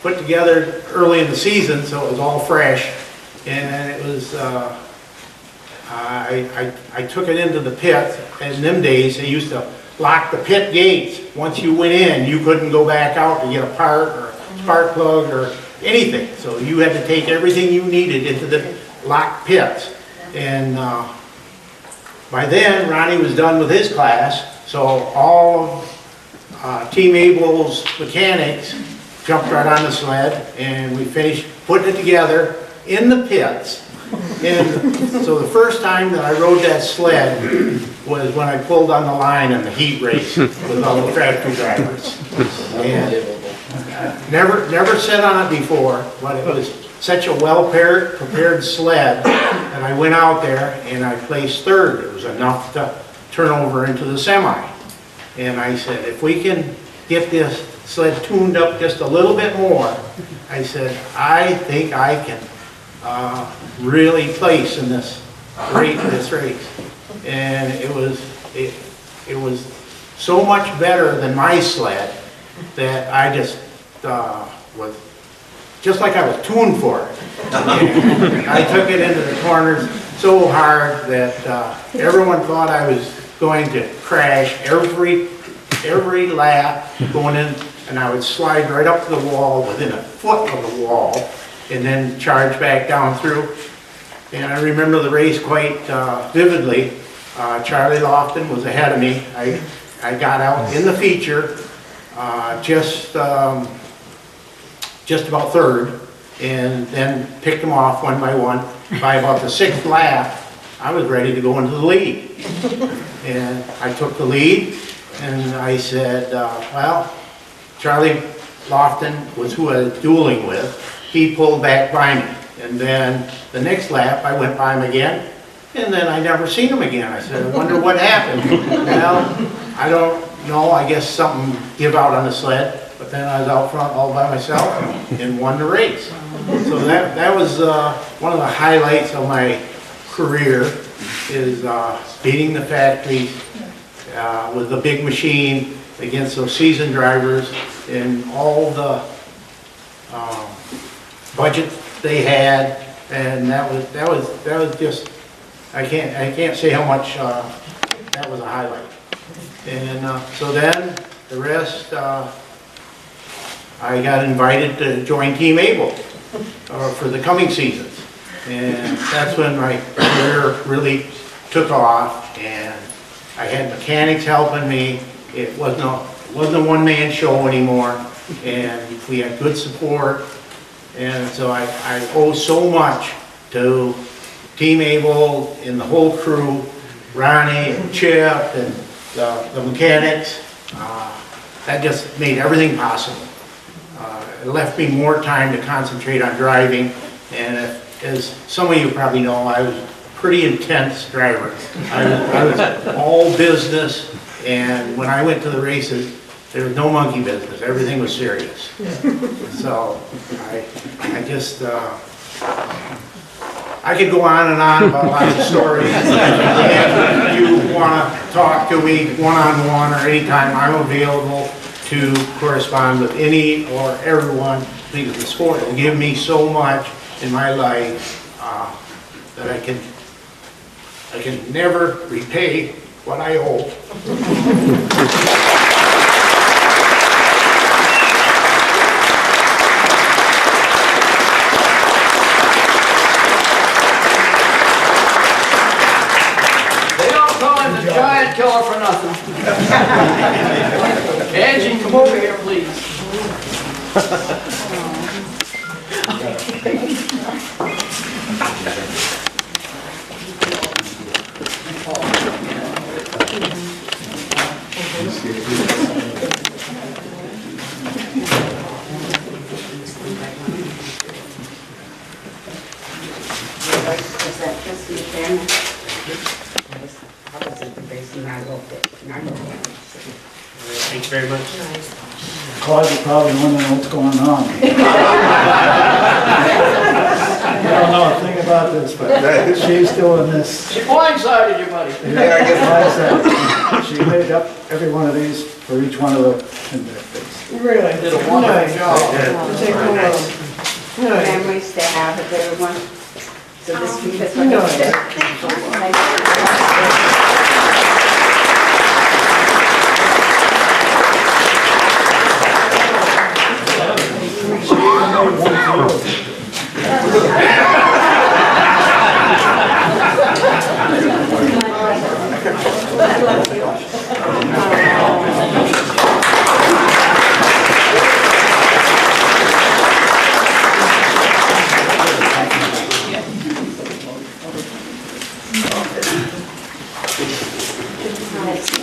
put together early in the season, so it was all fresh. And it was, I took it into the pit, and in them days, they used to lock the pit gates. Once you went in, you couldn't go back out to get a part or a spark plug or anything. So you had to take everything you needed into the locked pits. And by then, Ronnie was done with his class, so all of Team Abel's mechanics jumped right on the sled, and we finished putting it together in the pits. And so the first time that I rode that sled was when I pulled on the line in the heat race with all the tractor drivers. And never sat on it before, but it was such a well-prepared sled that I went out there and I placed third. It was enough to turn over into the semi. And I said, if we can get this sled tuned up just a little bit more, I said, I think I can really place in this race. And it was so much better than my sled that I just was just like I was tuned for it. And I took it into the corners so hard that everyone thought I was going to crash every lap going in, and I would slide right up to the wall within a foot of the wall and then charge back down through. And I remember the race quite vividly. Charlie Lofton was ahead of me. I got out in the feature just about third, and then picked them off one by one. By about the sixth lap, I was ready to go into the lead. And I took the lead, and I said, well, Charlie Lofton was who I was dueling with. He pulled back by me. And then the next lap, I went by him again, and then I never seen him again. I said, I wonder what happened. Well, I don't know. I guess something give out on the sled. But then I was out front all by myself and won the race. So that was one of the highlights of my career, is beating the factories with the big machine against those seasoned drivers and all the budget they had, and that was just, I can't say how much that was a highlight. And so then the rest, I got invited to join Team Able for the coming seasons, and that's when my career really took off. And I had mechanics helping me. It wasn't a one-man show anymore, and we had good support. And so I owe so much to Team Able and the whole crew, Ronnie and Chip and the mechanics. That just made everything possible. It left me more time to concentrate on driving, and as some of you probably know, I was a pretty intense driver. I was all business, and when I went to the races, there was no monkey business. Everything was serious. So I just, I could go on and on about lots of stories. If you want to talk to me one-on-one or anytime, I'm available to correspond with any or everyone, because the sport will give me so much in my life that I can never repay what I owe. They don't call him the giant killer for nothing. Angie, come over here, please. Is that just your family? I was at the base and I loved it. And I loved it. Thank you very much. Claude, you probably wondering what's going on. I don't know a thing about this, but she's doing this. She blindsided you, buddy. Yeah, she made up every one of these for each one of the convicts. Really? Did a wonderful Nice. job. Take a look. Nice. Memories to have of everyone. So this one.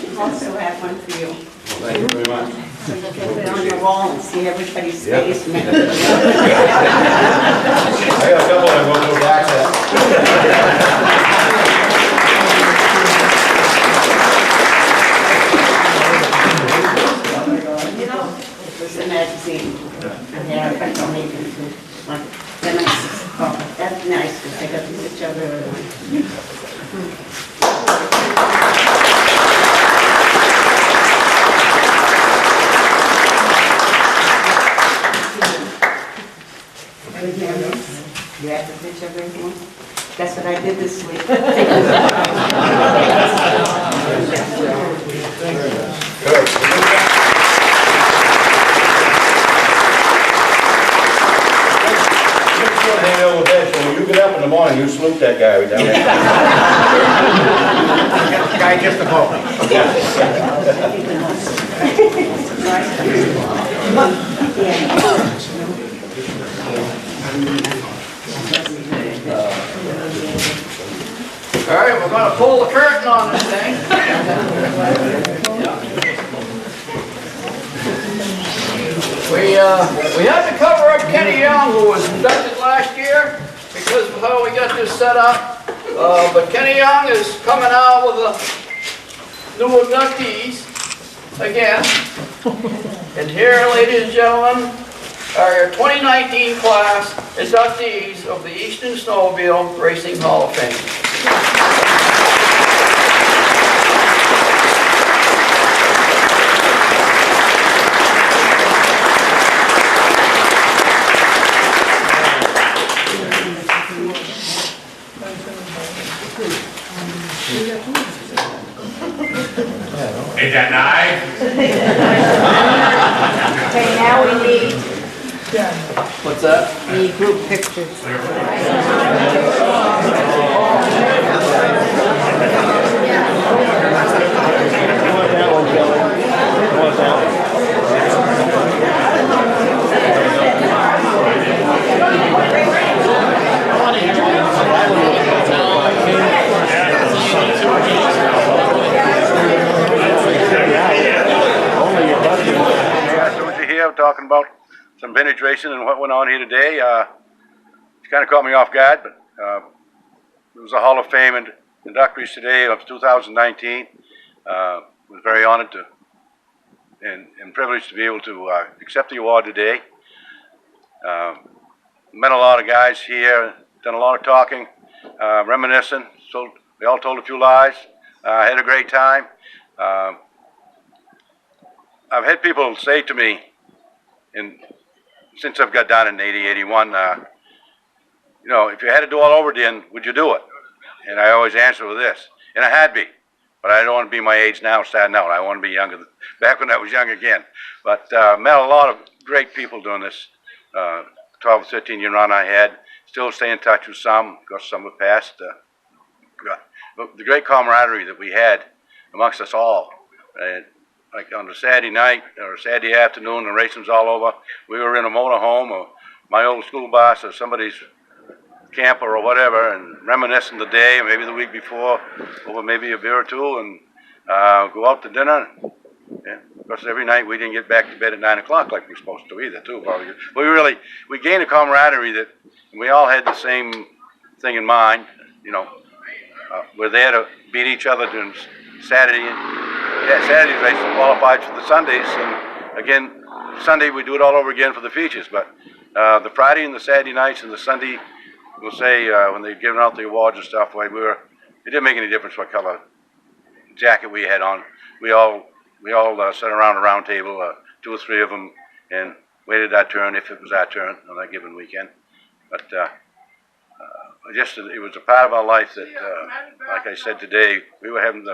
I also have one for you. Thank you very much. So you can put it on your wall and see everybody's Yep. face. I got a couple I won't go back to. You know, it was a magazine. And they are like American too. Like, they're nice. Oh, that's nice because they got to see each other. You have to picture of everyone? That's what I did this week. Hang over there, so when you get up in the morning, you salute that guy right down there. Guy just above All right, we're gonna pull the curtain on this thing. We had to cover up Kenny Young, who was inducted last year, because of how we got this set up. But Kenny Young is coming out with the new inductees again. And here, ladies and gentlemen, are your 2019 class inductees of the Eastern Snowmobile Racing Hall of Fame. Ain't that nice? Okay, now we need, What's that? need group pictures. Here talking about some vintage racing and what went on here today. It's kind of caught me off guard, but it was a Hall of Fame inductees today of 2019. Was very honored to and privileged to be able to accept the award today. Met a lot of guys here, done a lot of talking, reminiscing. So we all told a few lies. Had a great time. I've had people say to me, and since I've got down in 80, 81, you know, if you had to do all over again, would you do it? And I always answer with this, and I had be, but I don't want to be my age now starting out. I want to be younger, back when I was young again. But met a lot of great people doing this 12, 13 year run I had. Still stay in touch with some, because some have passed. But the great camaraderie that we had amongst us all. Like on a Saturday night or Saturday afternoon, the racing's all over. We were in a motorhome or my old school bus or somebody's camper or whatever, and reminiscing the day, or maybe the week before, over maybe a beer or two, and go out to dinner. Yeah. Because every night we didn't get back to bed at 9 o'clock like we were supposed to either, too. Probably. We gained a camaraderie that we all had the same thing in mind. You know, we're there to beat each other during Saturday. Saturday's race qualified for the Sundays, and again, Sunday we do it all over again for the features. But the Friday and the Saturday nights and the Sunday, we'll say when they're giving out the awards and stuff, it didn't make any difference what color jacket we had on. We all sat around a round table, 2 or 3 of them and waited our turn if it was our turn on that given weekend. But it was a part of our life that, like I said today, we were having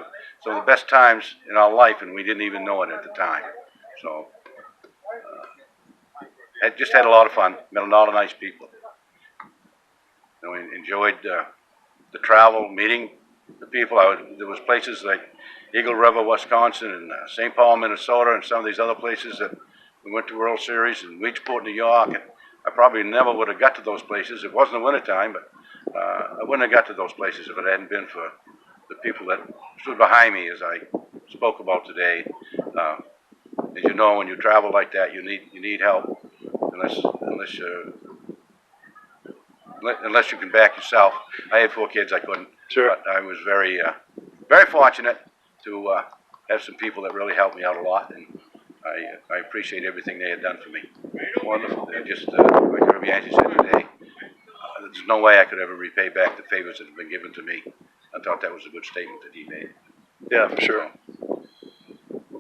some of the best times in our life, and we didn't even know it at the time. So, I just had a lot of fun. Met a lot of nice people. We enjoyed the travel, meeting the people. There was places like Eagle River, Wisconsin, and St. Paul, Minnesota, and some of these other places that we went to World Series, and Weedsport, New York, and I probably never would have got to those places. It wasn't the winter time, but I wouldn't have got to those places if it hadn't been for the people that stood behind me, as I spoke about today. As you know, when you travel like that, you need help, unless you can back yourself. I had 4 kids, I couldn't. Sure. But I was very, very fortunate to have some people that really helped me out a lot, and I appreciate everything they had done for me. Wonderful. Just like Herbie Angie said today, there's no way I could ever repay back the favors that have been given to me. I thought that was a good statement that he made. Yeah, for sure.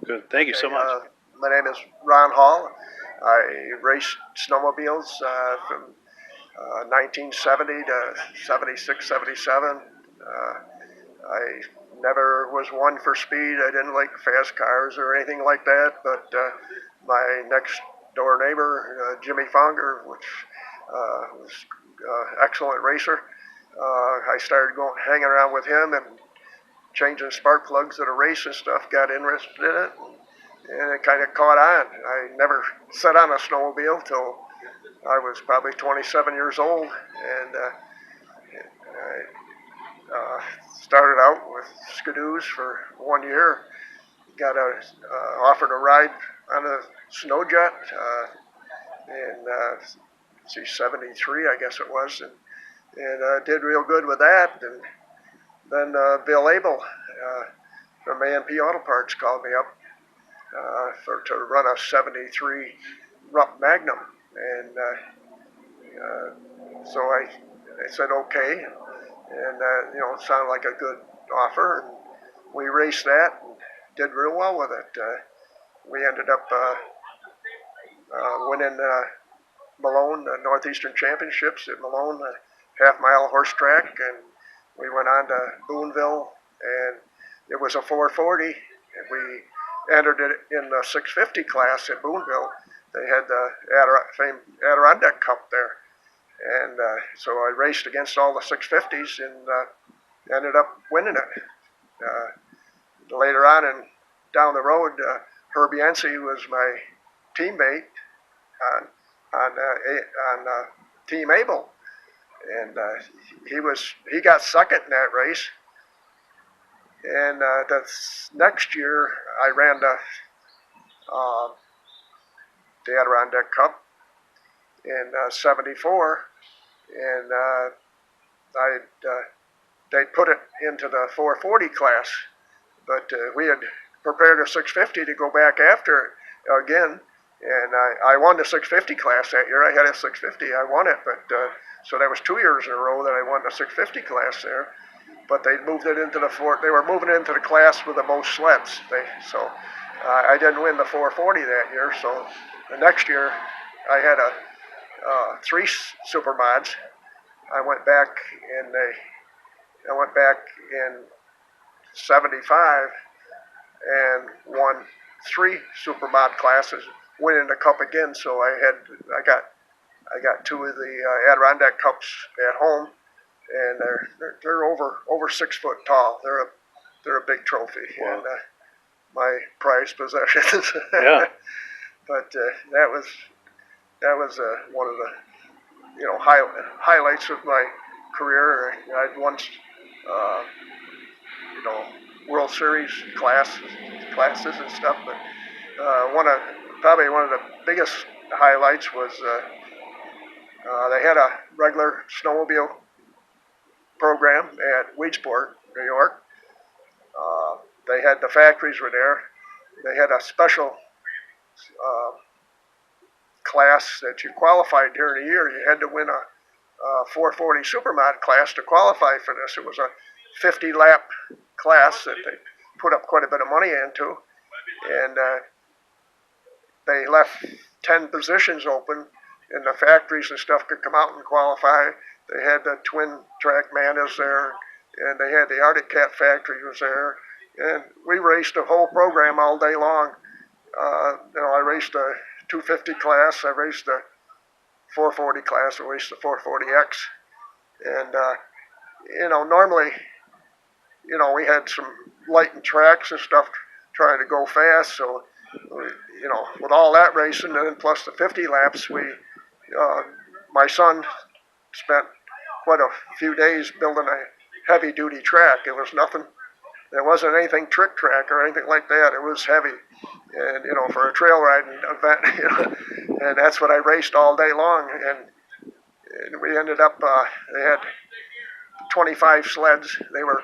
Good. Thank you so much. My name is Ron Hall. I raced snowmobiles from 1970 to 76, 77. I never was one for speed. I didn't like fast cars or anything like that, but my next door neighbor, Jimmy Fonger, which was excellent racer, I started hanging around with him and changing spark plugs at a race and stuff, got interested in it, and it kind of caught on. I never sat on a snowmobile till I was probably 27 years old, and I started out with skidoos for 1 year. Got offered a ride on a snow jet in 73, I guess it was, and did real good with that. And then Bill Abel from A&P Auto Parts called me up to run a 73 Rupp Magnum, and so I said okay, and it sounded like a good offer, and we raced that and did real well with it. We ended up winning Malone, the Northeastern Championships at Malone, a half-mile horse track, and we went on to Boonville, and it was a 440, and we entered it in the 650 class at Boonville. They had the famed Adirondack Cup there, and so I raced against all the 650s and ended up winning it. Later on and down the road, Herbie Yancey was my teammate on Team Abel, and he got second in that race. And that's next year I ran the Adirondack Cup in '74, and they put it into the 440 class, but we had prepared a 650 to go back after it again, and I won the 650 class that year. I had a 650, I won it, but so that was 2 years in a row that I won the 650 class there. But they moved it into they were moving it into the class with the most sleds. So I didn't win the 440 that year. So the next year I had 3 supermods. I went back in '75 and won 3 supermod classes, winning the cup again. So I got 2 of the Adirondack Cups at home. And they're over 6 foot tall. They're a big trophy. Wow. And my prized possessions. Yeah. But that was one of the highlights of my career. I'd once World Series classes and stuff. But probably one of the biggest highlights was they had a regular snowmobile program at Weedsport, New York. They had the factories were there. They had a special class that you qualified during the year. You had to win a 440 Supermod class to qualify for this. It was a 50-lap class that they put up quite a bit of money into, and they left 10 positions open, and the factories and stuff could come out and qualify. They had the Twin Track Mantas there, and they had the Arctic Cat factory was there, and we raced the whole program all day long. I raced a 250 class, I raced a 440 class, I raced the 440X, and normally, we had some lightened tracks and stuff trying to go fast, so with all that racing, and then plus the 50 laps, my son spent quite a few days building a heavy-duty track. It was nothing. There wasn't anything trick track or anything like that. It was heavy, and for a trail riding event, and that's what I raced all day long. And we ended up. They had 25 sleds. They were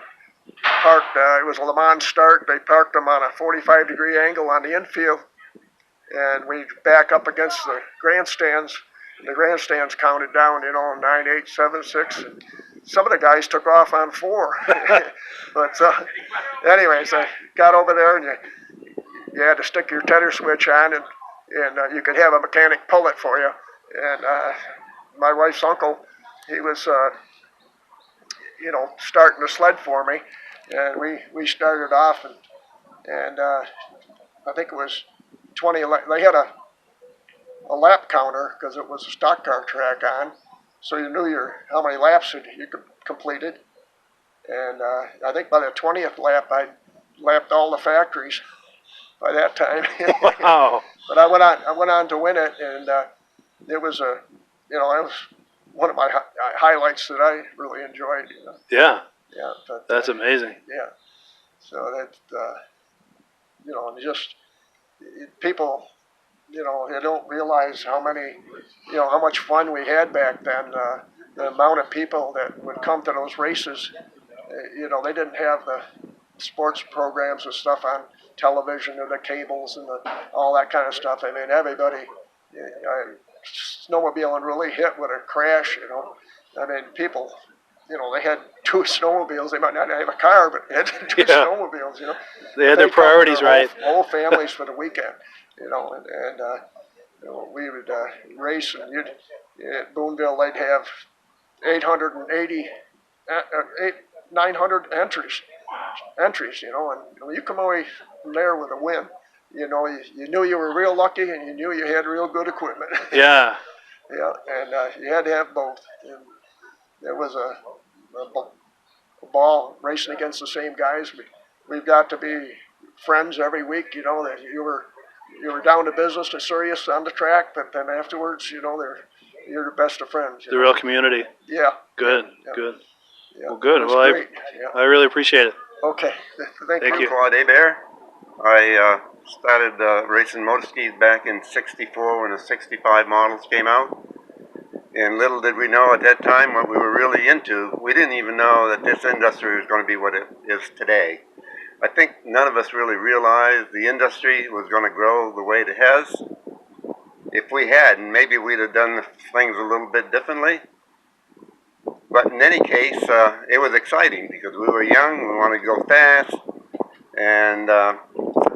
parked. It was a Le Mans start. They parked them on a 45-degree angle on the infield, and we back up against the grandstands. And the grandstands counted down, 9, 8, 7, 6. And some of the guys took off on 4. But anyways, I got over there, and you had to stick your tender switch on, and you could have a mechanic pull it for you. And my wife's uncle, he was, starting the sled for me, and we started off, and I think it was 20. They had a lap counter because it was a stock car track on, so you knew how many laps you completed. And I think by the 20th lap, I lapped all the factories by that time. Wow. But I went on to win it, and it was that was one of my highlights that I really enjoyed. Yeah. Yeah. But, That's amazing. Yeah. So that just people, they don't realize how much fun we had back then. The amount of people that would come to those races. They didn't have the sports programs and stuff on television or the cables and all that kind of stuff. I mean, everybody, snowmobiling really hit with a crash, I mean, people, they had 2 snowmobiles. They might not have a car, but they had 2 snowmobiles, They had their priorities right. Whole families for the weekend, and we would race, and at Boonville, they'd have 900 entries, and you come away from there with a win. You knew you were real lucky, and you knew you had real good equipment. Yeah. Yeah, and you had to have both. And there was a ball racing against the same guys. We've got to be friends every week. That you were down to business and serious on the track, but then afterwards, you're the best of friends. The real community. Yeah. Good. Yeah. Good. Yeah. Well, good. Well, I really appreciate it. Okay. Thank you. Claude Hebert. I started racing motor skis back in '64 when the '65 models came out. And little did we know at that time what we were really into. We didn't even know that this industry was going to be what it is today. I think none of us really realized the industry was going to grow the way it has. If we had, maybe we'd have done things a little bit differently. But in any case, it was exciting because we were young, we wanted to go fast, and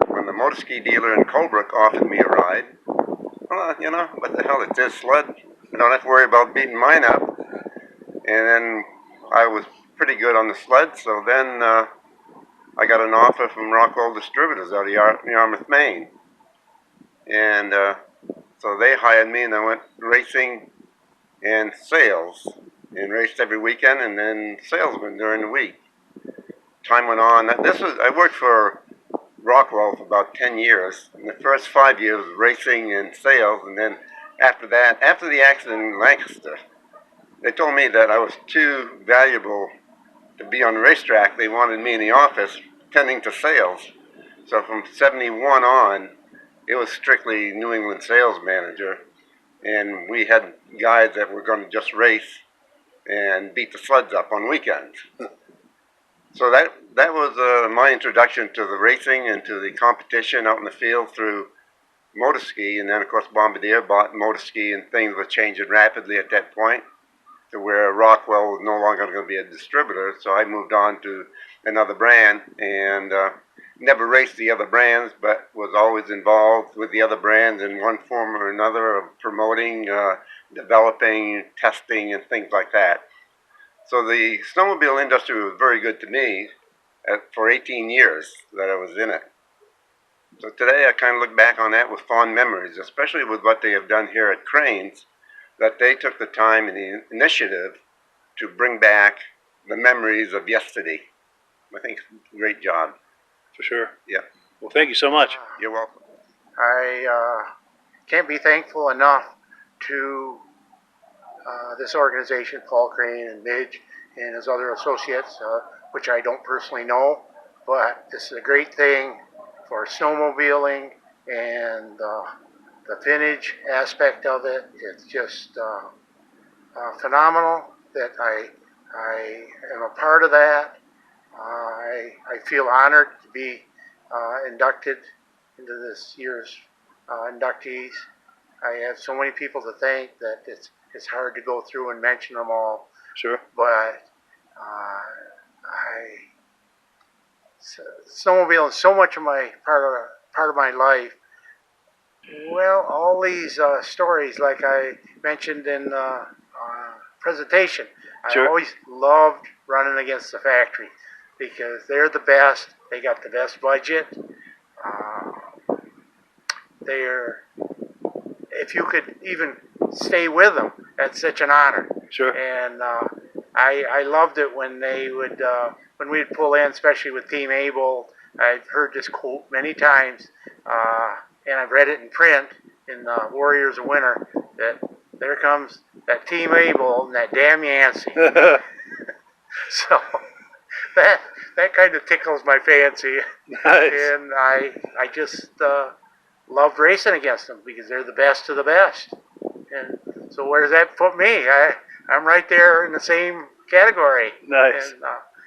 when the motor ski dealer in Colebrook offered me a ride, well, what the hell, it's this sled. I don't have to worry about beating mine up. And then I was pretty good on the sled, so then I got an offer from Rockwell Distributors out of Yarmouth, Maine. And so they hired me, and I went racing and sales, and raced every weekend, and then salesman during the week. Time went on. I worked for Rockwell for about 10 years. In the first 5 years, racing and sales, and then after that, after the accident in Lancaster, they told me that I was too valuable to be on the racetrack. They wanted me in the office tending to sales. So from '71 on, it was strictly New England sales manager, and we had guys that were going to just race and beat the sleds up on weekends. So that was my introduction to the racing and to the competition out in the field through motor ski. And then, of course, Bombardier bought motor ski, and things were changing rapidly at that point to where Rockwell was no longer going to be a distributor. So I moved on to another brand, and never raced the other brands, but was always involved with the other brands in one form or another of promoting, developing, testing, and things like that. So the snowmobile industry was very good to me for 18 years that I was in it. So today I kind of look back on that with fond memories, especially with what they have done here at Cranes, that they took the time and the initiative to bring back the memories of yesterday. I think great job. For sure. Yeah. Well, thank you so much. You're welcome. I can't be thankful enough to this organization, Paul Crane and Midge and his other associates, which I don't personally know, but this is a great thing for snowmobiling and the vintage aspect of it. It's just phenomenal that I am a part of that. I feel honored to be inducted into this year's inductees. I have so many people to thank that it's hard to go through and mention them all. Sure. But snowmobile is so much of my part of my life. Well, all these stories, like I mentioned in the presentation, Sure. I always loved running against the factory because they're the best. They got the best budget. If you could even stay with them, that's such an honor. Sure. And I loved it when they would, when we'd pull in, especially with Team Able. I've heard this quote many times, and I've read it in print in Warriors of Winter, that there comes that Team Able and that damn Yancey. So that kind of tickles my fancy. Nice. And I just loved racing against them because they're the best of the best. And so where does that put me? I'm right there in the same category. Nice. And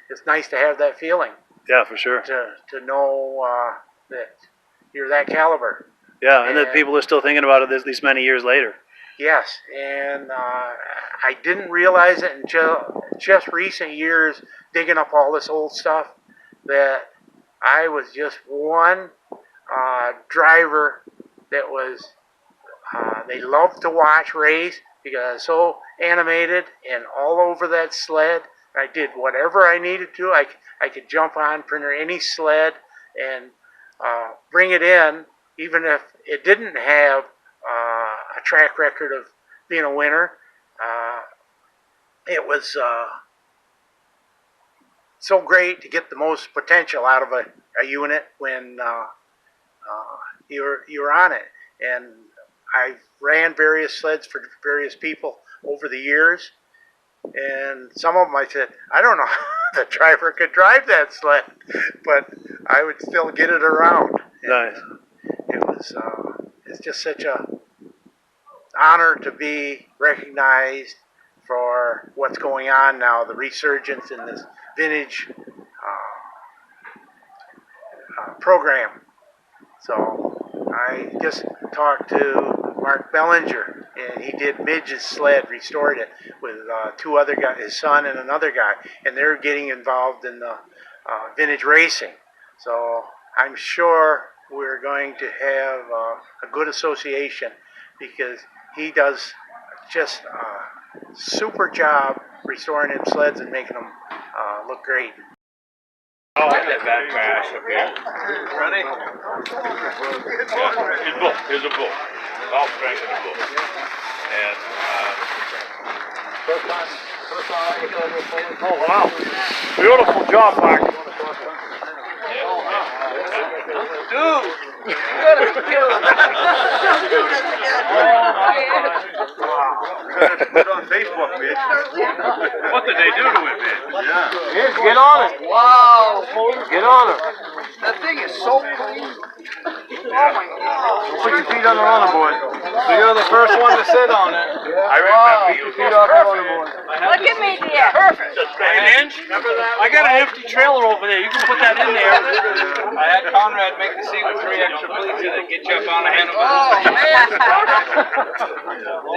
it's nice to have that feeling. Yeah, for sure. To know that you're that caliber. Yeah, and that people are still thinking about it these many years later. Yes, and I didn't realize it until just recent years, digging up all this old stuff, that I was just one driver that was, they loved to watch race because I was so animated and all over that sled. I did whatever I needed to. I could jump on pretty near any sled and bring it in, even if it didn't have a track record of being a winner. It was so great to get the most potential out of a unit when you're on it. And I ran various sleds for various people over the years, and some of them I said, I don't know how the driver could drive that sled, but I would still get it around. Nice. It's just such a honor to be recognized for what's going on now, the resurgence in this vintage program. So I just talked to Mark Bellinger, and he did Midge's sled, restored it with two other guys, his son and another guy, and they're getting involved in the vintage racing. So I'm sure we're going to have a good association because he does just a super job restoring them sleds and making them look great. Oh, that bad crash up here. Ready? Yeah, here's a book. All strength in the book. And, Oh, wow. Beautiful job, Mark. Dude, you gotta be kidding. Put it on Facebook, bitch. what did they do to it, man? Yeah. Get on it. Wow, Get on it. that thing is so clean. Oh my God. Put your feet on the runner board. So you're the first one to sit on it. I remember you. Feet off the runner board. Look at me, dear. Perfect. An inch? Remember that? I got an empty trailer over there. You can put that in there. I had Conrad make the seat with 3 extra plates in it. Get you up on the handlebars. Oh man,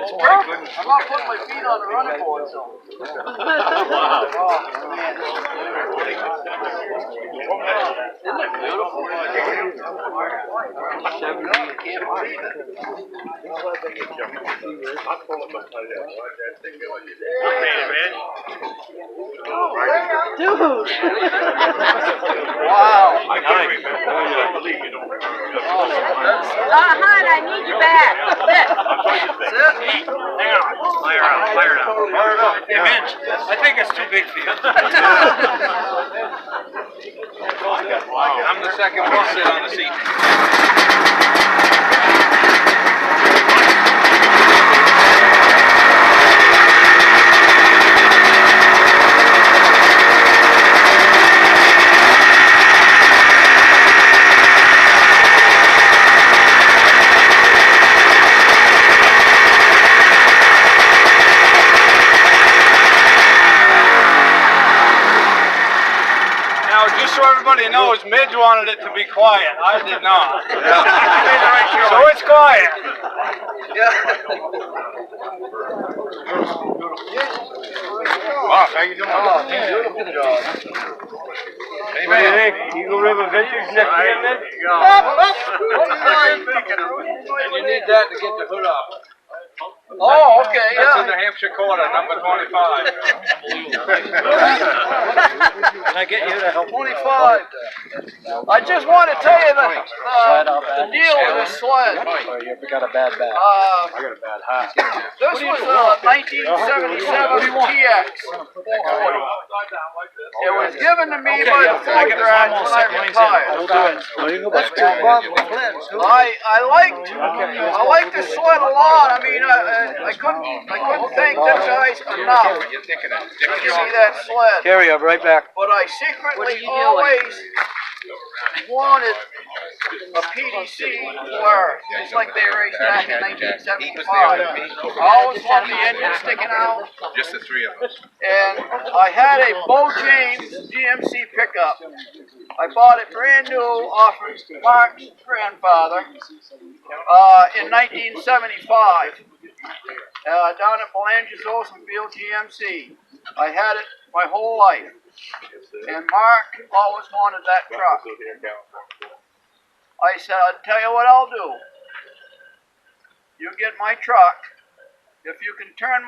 it's perfect. I'm not putting my feet on the running board, so. Isn't it beautiful? Dude! Wow! Hon, I need you back. Fire it out. Hey, Mitch, I think it's too big for you. I'm the second one to sit on the seat. Just so everybody knows, Midge wanted it to be quiet. I did not. So it's quiet. Wow, how you doing? Beautiful job. Hey, man, Eagle River Vintage next year, Midge? And you need that to get the hood off. Oh, okay, That's yeah. in the Hampshire Quarter, number 25. Can I get you to help? 25. I just want to tell you the deal with this sled. Oh, you got a bad back. I got a bad hat. This was a 1977 TX. It was given to me by the Ford Grad when I retired. I liked the sled a lot. I mean, I couldn't thank them guys enough. You're thinking of See that sled. Carry up right back. But I secretly always wanted a PDC where it's like they raced back in 1975. I always loved the engine sticking out. Just the three of us. And I had a Bo James GMC pickup. I bought it brand new off of Mark's grandfather in 1975 down at Belanger's Olsenfield GMC. I had it my whole life. And Mark always wanted that truck. I said, I'll tell you what I'll do. You get my truck if you can turn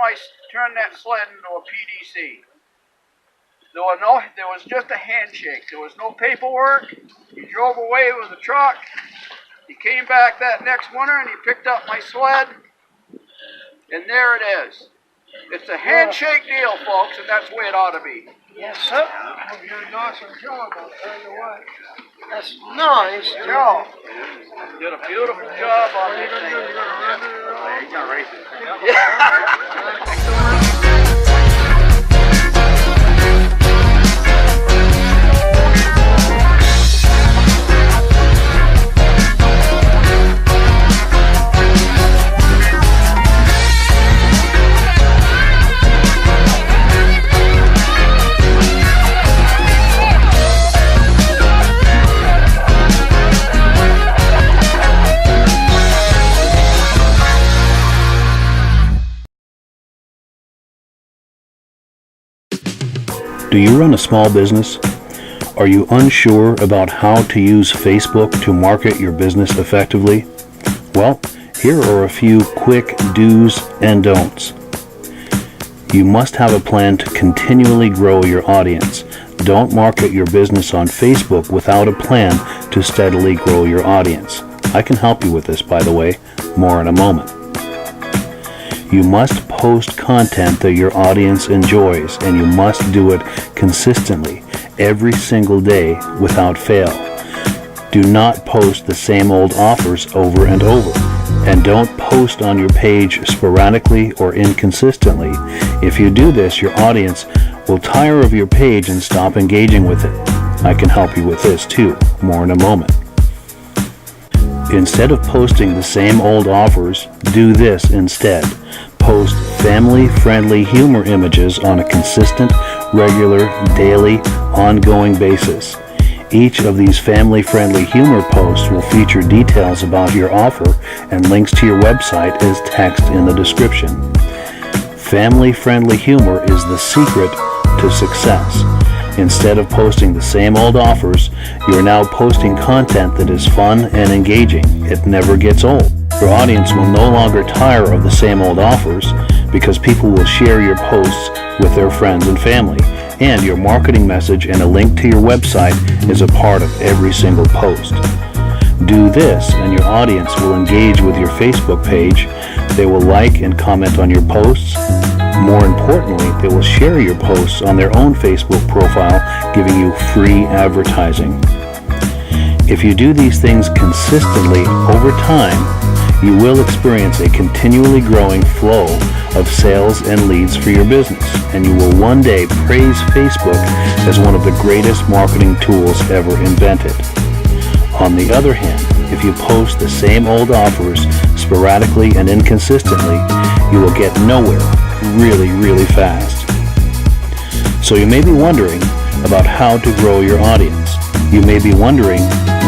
that sled into a PDC. There was just a handshake. There was no paperwork. He drove away with the truck. He came back that next winter and he picked up my sled. And there it is. It's a handshake deal, folks, and that's the way it ought to be. Yes, sir. You did an awesome job, I'll tell you what. That's nice. Joe, did a beautiful job on this thing. He's gonna race it. Do you run a small business? Are you unsure about how to use Facebook to market your business effectively? Well, here are a few quick do's and don'ts. You must have a plan to continually grow your audience. Don't market your business on Facebook without a plan to steadily grow your audience. I can help you with this, by the way, more in a moment. You must post content that your audience enjoys, and you must do it consistently, every single day, without fail. Do not post the same old offers over and over, and don't post on your page sporadically or inconsistently. If you do this, your audience will tire of your page and stop engaging with it. I can help you with this too, more in a moment. Instead of posting the same old offers, do this instead. Post family-friendly humor images on a consistent, regular, daily, ongoing basis. Each of these family-friendly humor posts will feature details about your offer and links to your website as text in the description. Family-friendly humor is the secret to success. Instead of posting the same old offers, you are now posting content that is fun and engaging. It never gets old. Your audience will no longer tire of the same old offers because people will share your posts with their friends and family, and your marketing message and a link to your website is a part of every single post. Do this and your audience will engage with your Facebook page. They will like and comment on your posts. More importantly, they will share your posts on their own Facebook profile, giving you free advertising. If you do these things consistently over time, you will experience a continually growing flow of sales and leads for your business, and you will one day praise Facebook as one of the greatest marketing tools ever invented. On the other hand, if you post the same old offers sporadically and inconsistently, you will get nowhere really fast. So you may be wondering about how to grow your audience. You may be wondering,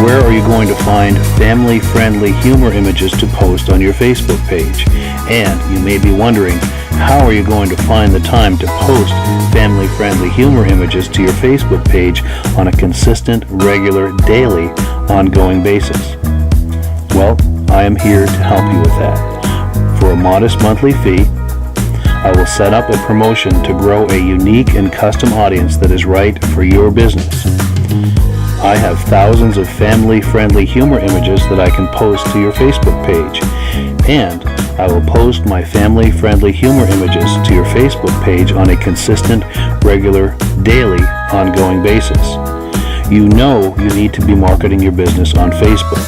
where are you going to find family-friendly humor images to post on your Facebook page? And you may be wondering, how are you going to find the time to post family-friendly humor images to your Facebook page on a consistent, regular, daily, ongoing basis? Well, I am here to help you with that. For a modest monthly fee, I will set up a promotion to grow a unique and custom audience that is right for your business. I have thousands of family-friendly humor images that I can post to your Facebook page, and I will post my family-friendly humor images to your Facebook page on a consistent, regular, daily, ongoing basis. You know you need to be marketing your business on Facebook.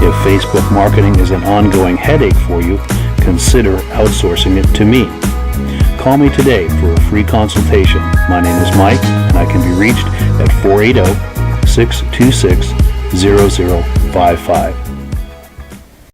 If Facebook marketing is an ongoing headache for you, consider outsourcing it to me. Call me today for a free consultation. My name is Mike, and I can be reached at 480-626-0055.